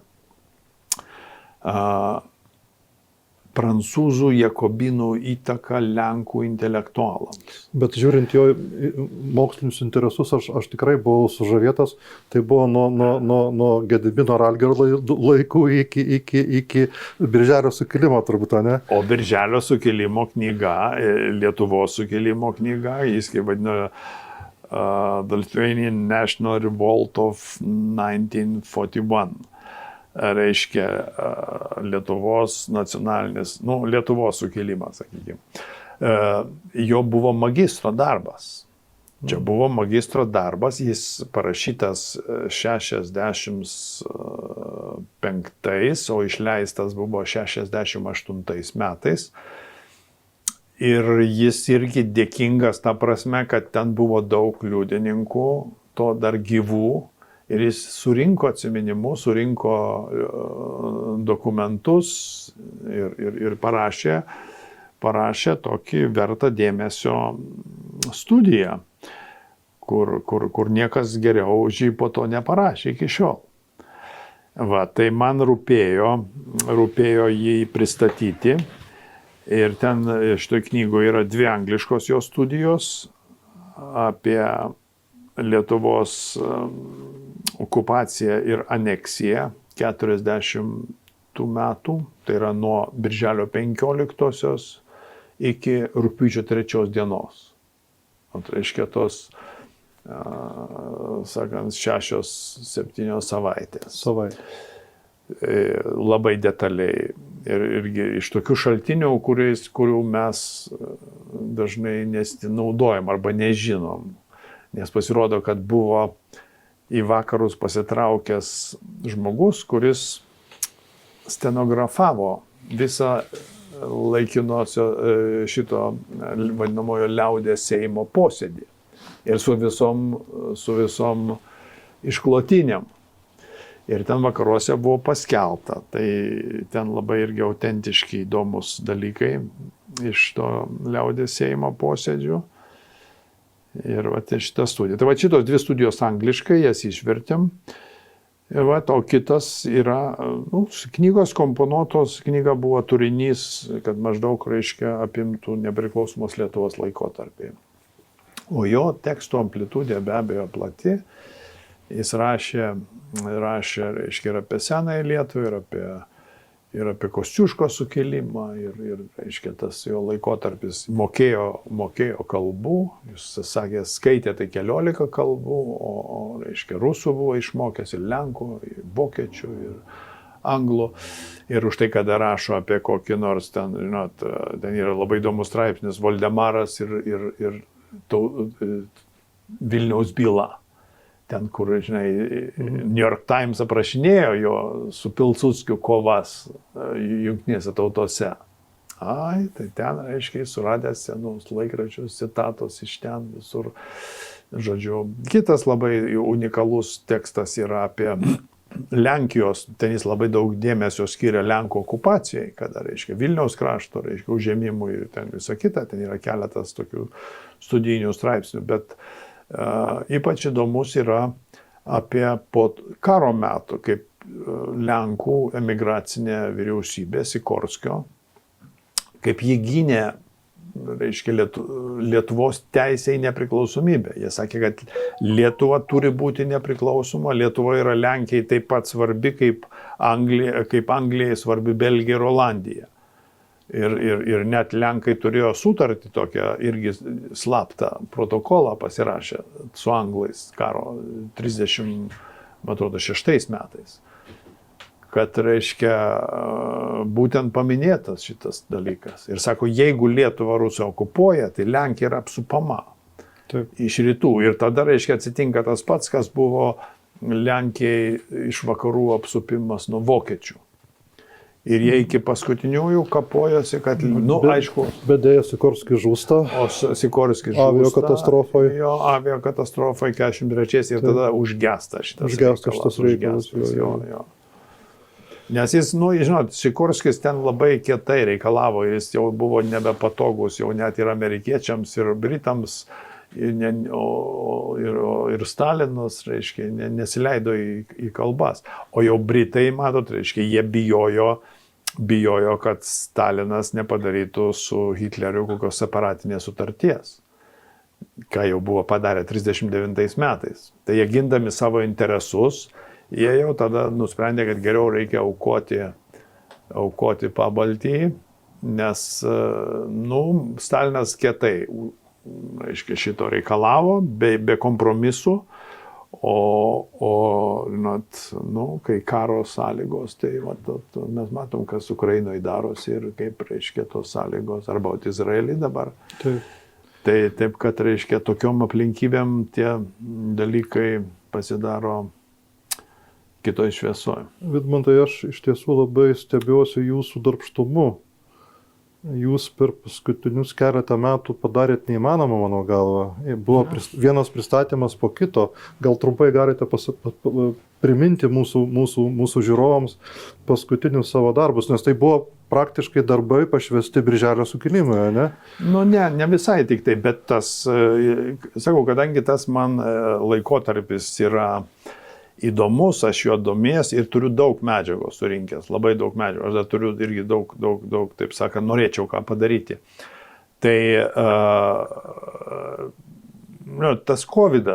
prancūzų jakobinų įtaką Lenkų intelektualams. Bet žiūrint jo mokslinius interesus, aš tikrai buvau sužavėtas. Tai buvo nuo Gedimino ir Algirdo laikų iki Birželio sukilimo turbūt, ne? O Birželio sukilimo knyga, Lietuvos sukilimo knyga, jis kaip vadino The Lithuanian National Revolt of 1941. Reiškia Lietuvos nacionalinis, Lietuvos sukilimas, sakykime. Jo buvo magistro darbas. Čia buvo magistro darbas, jis parašytas 65, o išleistas buvo 68 metais. Ir jis irgi dėkingas ta prasme, kad ten buvo daug liudininkų, to dar gyvų. Ir jis surinko atsiminimus, surinko dokumentus ir parašė tokį vertą dėmesio studiją, kur niekas geriau už jį po to neparašė iki šiol. Tai man rūpėjo jį pristatyti. Ir ten šitoj knygoje yra 2 angliškos jo studijos apie Lietuvos okupacija ir aneksija 40 metų, tai yra nuo birželio 15 iki rugpjūčio 3 dienos. Tai reiškia tos, sakant, 6-7 savaitės. Labai detaliai. Ir irgi iš tokių šaltinių, kurių mes dažnai nesinaudojam arba nežinom. Nes pasirodo, kad buvo į vakarus pasitraukęs žmogus, kuris stenografavo visą laikinosio šito vadinamojo liaudės Seimo posėdį. Ir su visom išklotinėm. Ir ten vakaruose buvo paskelbta. Tai ten labai irgi autentiški įdomus dalykai iš to liaudės Seimo posėdžių. Ir va, šitą studiją. Tai va, šitos 2 studijos angliškai, jas išvertėm. Ir va, o kitas yra, knygos komponuotos, knyga buvo turinys, kad maždaug, reiškia, apimtų nepriklausomos Lietuvos laikotarpį. O jo teksto amplitudė be abejo plati. Jis rašė, reiškia, ir apie senąją Lietuvą, ir apie Kosciuško sukilimą, ir reiškia, tas jo laikotarpis mokėjo kalbų. Jis sakė, skaitė tai 14 kalbų, o reiškia, rusų buvo išmokęs ir lenkų, ir vokiečių, ir anglų. Ir už tai, kada rašo apie kokį nors ten, žinot, ten yra labai įdomus straipsnis Voldemaras ir Vilniaus byla. Ten, kur, žinai, New York Times aprašinėjo jo su Pilsudskiu kovas Jungtinėse tautose. Tai ten, reiškia, suradęs senus laikraščius, citatos iš ten visur. Žodžiu, kitas labai unikalus tekstas yra apie Lenkijos, ten jis labai daug dėmesio skiria Lenkų okupacijai, kada, reiškia, Vilniaus krašto, reiškia, užėmimui ir ten visa kita, ten yra keletas tokių studijinių straipsnių, bet ypač įdomus yra apie po karo metų, kaip Lenkų emigracinė vyriausybė Sikorskio, kaip jį gynė, reiškia, Lietuvos teisė į nepriklausomybę. Jie sakė, kad Lietuva turi būti nepriklausoma, Lietuva yra Lenkijai taip pat svarbi, kaip Anglijai svarbi Belgija ir Olandija. Ir net Lenkai turėjo sutartį tokią, irgi slaptą protokolą pasirašę su anglais karo 36 metais. Kad, reiškia, būtent paminėtas šitas dalykas. Ir sako, jeigu Lietuva Rusija okupuoja, tai Lenkija yra apsupama. Taip. Iš rytų. Ir tada, reiškia, atsitinka tas pats, kas buvo Lenkijai iš vakarų apsupimas nuo vokiečių. Ir jie iki paskutiniųjų kapojosi, kad, aišku... Bet dėja Sikorskis žūsta. O Sikorskis žūsta. Aviakatastrofoje. Jo, aviakatastrofoje 43 ir tada užgesta šitas reikalas. Jo. Nes jis, žinot, Sikorskis ten labai kietai reikalavo, jis jau buvo nebepatogus, jau net ir amerikiečiams, ir britams, ir Stalinas, reiškia, nesileido į kalbas. O jau Britai, matot, reiškia, jie bijojo, kad Stalinas nepadarytų su Hitleriu kokios separatinės sutarties, ką jau buvo padarę 39 metais. Tai jie gindami savo interesus, jie jau tada nusprendė, kad geriau reikia aukoti Pabaltijį, nes, Stalinas kietai, reiškia, šito reikalavo, be kompromisų, žinot, kai karo sąlygos, tai mes matom, kas Ukrainoje darosi ir kaip, reiškia, tos sąlygos, arba Izraelį dabar. Tai taip, kad, reiškia, tokiom aplinkybėm tie dalykai pasidaro kitoj šviesoje. Vidmantai, aš iš tiesų labai stebiuosi jūsų darbštumu. Jūs per paskutinius keletą metų padarėt neįmanomą, mano galva. Buvo vienas pristatymas po kito. Gal trumpai galite priminti mūsų žiūrovams paskutinius savo darbus, nes tai buvo praktiškai darbai pašvesti Birželio sukilimui, ne? Ne visai tik tai, bet tas, sakau, kadangi tas man laikotarpis yra įdomus, aš juo domies ir turiu daug medžiagos surinkęs, labai daug medžiagos. Aš dar turiu irgi daug, taip sakant, norėčiau ką padaryti. Tai tas COVID,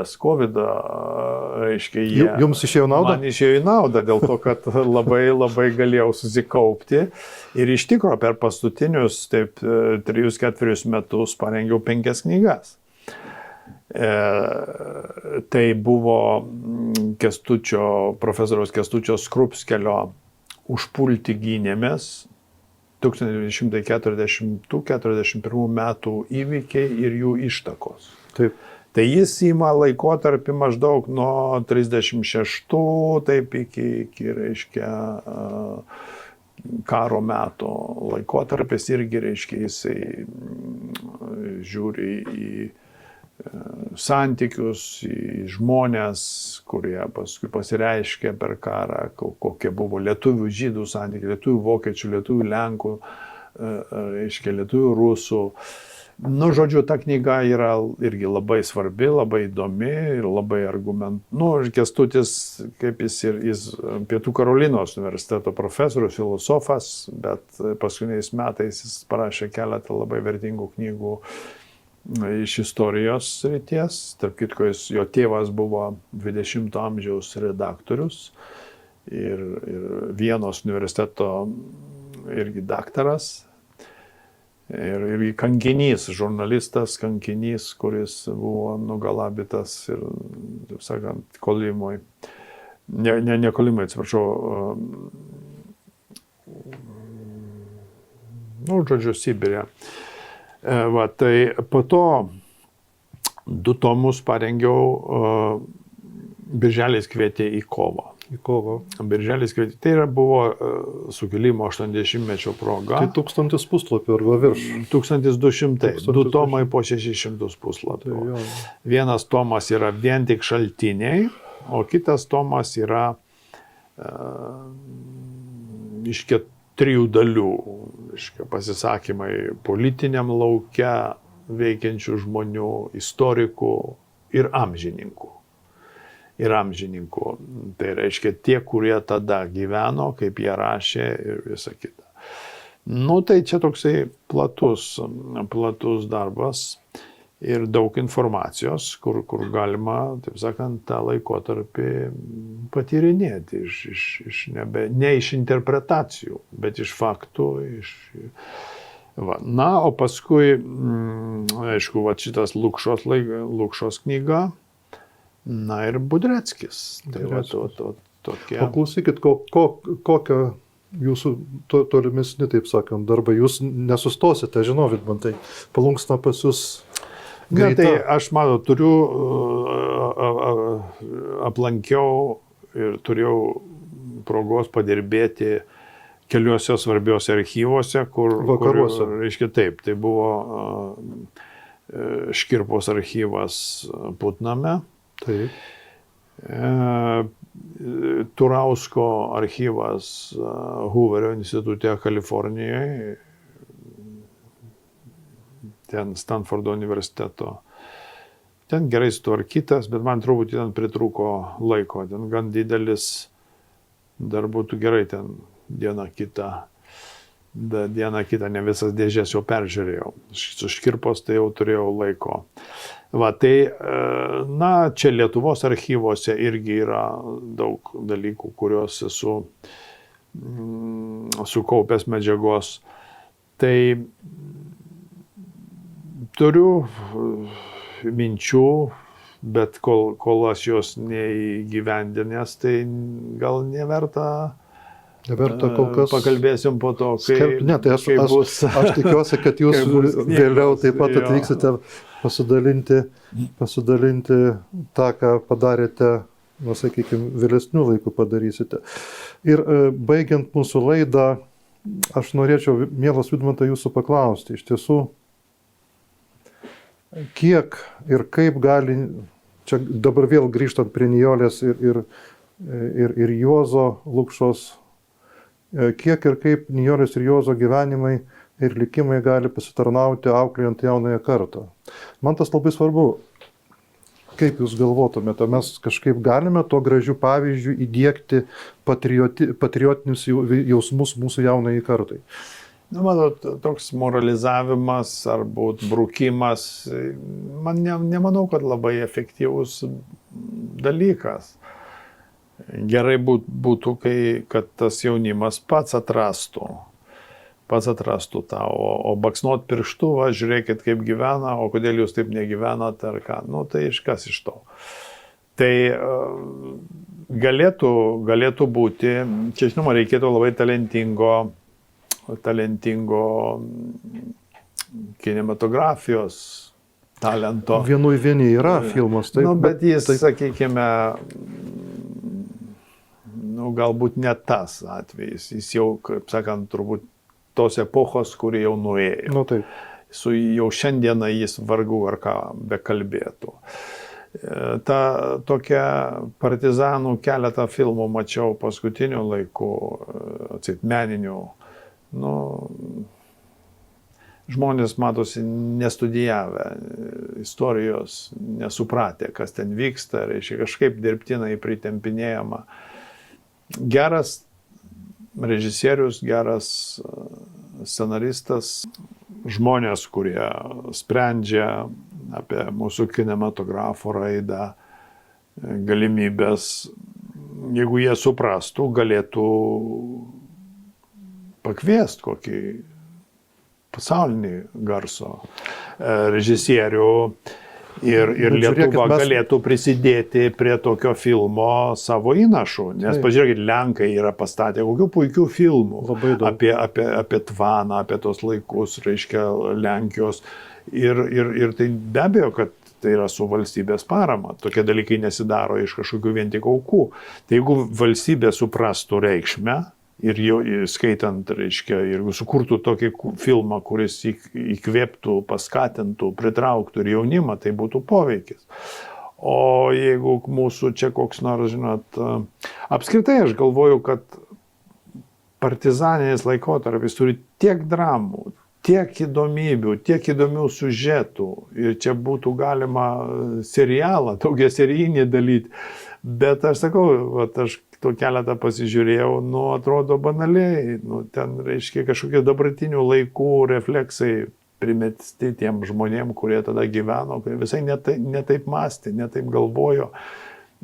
reiškia, Jums išėjo nauda? Man išėjo į naudą, dėl to, kad labai galėjau susikaupti. Ir iš tikrųjų per paskutinius 3-4 metus parengiau 5 knygas. Tai buvo profesoriaus Kęstučio Skrupskelio Užpulti gynėmės 1940-41 metų įvykiai ir jų ištakos. Taip. Tai jis ima laikotarpį maždaug nuo 36 taip iki reiškia, karo meto laikotarpis irgi, reiškia, jisai žiūri į santykius, į žmonės, kurie paskui pasireiškia per karą, kokie buvo lietuvių žydų santykiai, lietuvių vokiečių, lietuvių lenkų, reiškia, lietuvių rusų. Nu, žodžiu, ta knyga yra irgi labai svarbi, labai įdomi ir labai Kęstutis, kaip jis Pietų Karolinos universiteto profesorius, filosofas, bet paskutiniais metais jis parašė keletą labai vertingų knygų iš istorijos srities. Tarp kitko, jo tėvas buvo 20-ojo amžiaus redaktorius ir Vienos universiteto irgi daktaras. Ir kankinys, žurnalistas kankinys, kuris buvo nugalabytas ir, taip sakant, kolimui. Ne kolimui, atsiprašau. Žodžiu, Sibirė. Tai po to 2 tomus parengiau, Birželis kvietė į kovą. Birželis kvietė. Tai buvo sukilimo 80-mečio proga. Tai 1000 puslapių arba virš. 1200. 2 tomai po 600 puslapių. Tai vienas tomas yra vien tik šaltiniai, o kitas tomas yra iš 3 dalių. Pasisakymai politiniam lauke veikiančių žmonių, istorikų ir amžininkų. Tai reiškia tie, kurie tada gyveno, kaip jie rašė ir visa kita. Tai čia toksai platus darbas ir daug informacijos, kur galima, taip sakant, tą laikotarpį patyrinėti ne iš interpretacijų, bet iš faktų. O paskui, aišku, šitas Lukšos knyga. Ir Budreckis. Tokie. Paklausykit, kokią jūsų tolimesni, taip sakant, darbai. Jūs nesustosite, žinau, Vidmantai, palunksna pas jūs greita. Tai aš aplankiau ir turėjau progos padirbėti keliuose svarbiuose archyvuose, Vakaruose. Reiškia taip, tai buvo Škirpos archyvas Putname. Taip. Turausko archyvas Hooverio institute Kalifornijoje, ten Stanfordo universiteto. Ten gerai sutvarkytas, bet man truputį ten pritrūko laiko, ten gan didelis, dar būtų gerai ten dieną kitą, ne visas dėžės jau peržiūrėjau. Su Škirpos tai jau turėjau laiko. Čia Lietuvos archyvose irgi yra daug dalykų, kuriuos esu sukaupęs medžiagos. Tai turiu minčių, bet kol aš jos neįgyvendinęs, tai gal neverta kol kas. Pakalbėsim po to, kai bus. Aš tikiuosi, kad jūs vėliau taip pat atvyksite pasidalinti tą, ką padarėte, sakykime, vėlesnių laikų padarysite. Ir baigiant mūsų laidą, aš norėčiau, mielas Vidmantai, jūsų paklausti. Iš tiesų, kiek ir kaip gali, čia dabar vėl grįžtant prie Nijolės ir Juozo Lukšos, kiek ir kaip Nijolės ir Juozo gyvenimai ir likimai gali pasitarnauti auklėjant jaunąją kartą. Man tas labai svarbu. Kaip jūs galvotumėte, mes kažkaip galime to gražių pavyzdžių įdiegti patriotinius jausmus mūsų jaunai kartai? Nu, matot, toks moralizavimas ar būt brukimas, man nemanau, kad labai efektyvus dalykas. Gerai būtų, kad tas jaunimas pats atrastų tą, o baksnuot pirštu, va, žiūrėkit, kaip gyvena, o kodėl jūs taip negyvenat, ar ką, nu, tai kas iš to. Tai galėtų būti, čia žinoma, reikėtų labai talentingo kinematografijos talento. Vieni yra filmas, taip. Nu, bet jis, sakykime, nu, galbūt ne tas atvejis. Jis jau, kaip sakant, turbūt tos epochos, kurie jau nuėjo. Nu, taip. Jau šiandieną jis vargu ar ką bekalbėtų. Ta tokia partizanų keletą filmų mačiau paskutiniu laiku, meninių. Nu, žmonės, matosi, nestudijavę istorijos, nesupratę, kas ten vyksta, reiškia kažkaip dirbtinai pritempinėjama. Geras režisierius, geras scenaristas, žmonės, kurie sprendžia apie mūsų kinematografo raidą, galimybės, jeigu jie suprastų, galėtų pakviesti kokį pasaulinį garso režisierių ir Lietuva galėtų prisidėti prie tokio filmo savo įnašų. Nes pažiūrėkit, Lenkai yra pastatę kokių puikių filmų apie Tvaną, apie tos laikus, reiškia Lenkijos. Ir tai be abejo, kad tai yra su valstybės parama. Tokie dalykai nesidaro iš kažkokių vien tik aukų. Tai jeigu valstybė suprastų reikšmę, ir jau skaitant, reiškia, ir sukurtų tokį filmą, kuris įkvėptų, paskatintų, pritrauktų ir jaunimą, tai būtų poveikis. O jeigu mūsų čia koks nors, žinot, apskritai aš galvoju, kad partizaninis laikotarpis turi tiek dramų, tiek įdomybių, tiek įdomių siužetų, ir čia būtų galima serialą, daugia serijinį dalyti. Bet aš sakau, aš to keletą pasižiūrėjau, nu, atrodo banaliai, nu, ten, reiškia, kažkokie dabartinių laikų refleksai primesti tiem žmonėm, kurie tada gyveno, kurie visai netaip mąstė, netaip galvojo,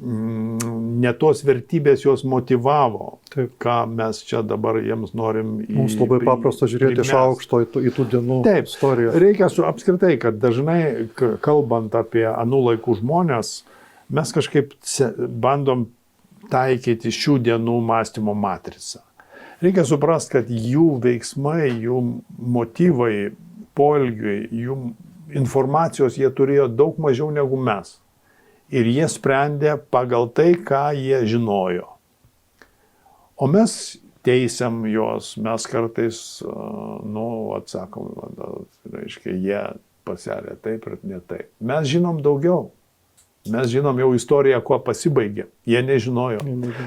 ne tos vertybės juos motyvavo. Taip. Ką mes čia dabar jiems norim Mums labai paprasta žiūrėti iš aukšto į tų dienų istoriją. Reikia apskritai, kad dažnai, kalbant apie anų laikų žmonės, mes kažkaip bandom taikyti šių dienų mąstymo matricą. Reikia suprasti, kad jų veiksmai, jų motyvai, poelgiai, jų informacijos jie turėjo daug mažiau negu mes. Ir jie sprendė pagal tai, ką jie žinojo. O mes teisiam juos, mes kartais, nu, atsakom, reiškia, jie pasielgė taip ir ne taip. Mes žinom daugiau. Mes žinom jau istoriją, kuo pasibaigė. Jie nežinojo.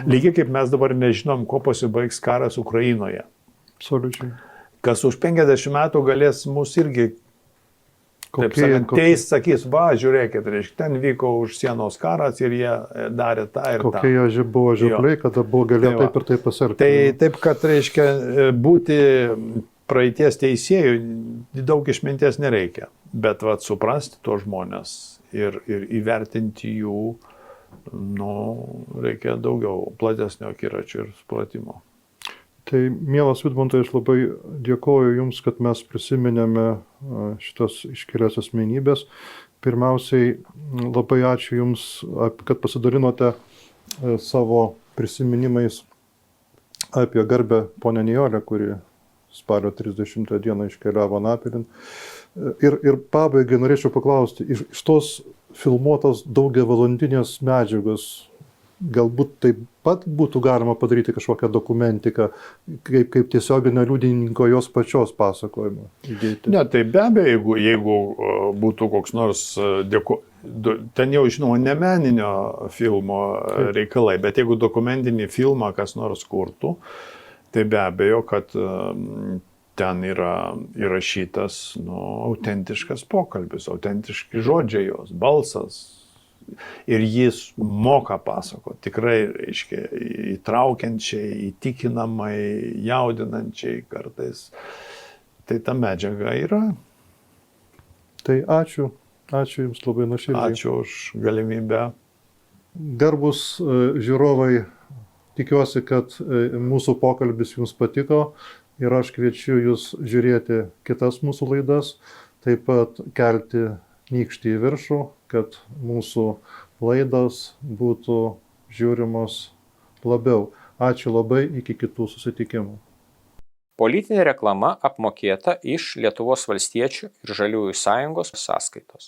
Lygiai kaip mes dabar nežinom, kuo pasibaigs karas Ukrainoje. Absoliučiai. Kas už 50 metų galės mus irgi, taip sakant, teis, sakys, va, žiūrėkit, reiškia, ten vyko už sienos karas ir jie darė tą ir tą. Kokie jie buvo ženkliai, kada buvo galėjo taip ir taip pasielgti. Tai taip, kad, reiškia, būti praeities teisėjų daug išminties nereikia. Bet, va, suprasti tuos žmonės ir įvertinti jų, nu, reikia daugiau platesnio akiračio ir supratimo. Tai, mielas Vidmantai, aš labai dėkoju Jums, kad mes prisiminėme šitas iškilias asmenybės. Pirmiausiai, labai ačiū Jums, kad pasidalinote savo prisiminimais apie garbę ponę Nijolę, kuri spalio 30 dieną iškeliavo Anapilin. Ir pabaigai norėčiau paklausti, iš tos filmuotos daugiavalandinės medžiagos, galbūt taip pat būtų galima padaryti kažkokią dokumentiką, kaip tiesioginio liudininko jos pačios pasakojimą įdėti? Ne, tai be abejo, jeigu būtų koks nors, ten jau žinoma, ne meninio filmo reikalai, bet jeigu dokumentinį filmą kas nors kurtų, tai be abejo, kad ten yra įrašytas, nu, autentiškas pokalbis, autentiški žodžiai jos, balsas. Ir jis moka pasakoti, tikrai, reiškia, įtraukiančiai, įtikinamai, jaudinančiai kartais. Tai ta medžiaga yra. Tai ačiū Jums labai nuoširdžiai. Ačiū už galimybę. Garbus žiūrovai, tikiuosi, kad mūsų pokalbis Jums patiko ir aš kviečiu Jūs žiūrėti kitas mūsų laidas, taip pat kelti nykštį į viršų, kad mūsų laidos būtų žiūrimos labiau. Ačiū labai, iki kitų susitikimų. Politinė reklama apmokėta iš Lietuvos valstiečių ir Žaliųjų sąjungos sąskaitos.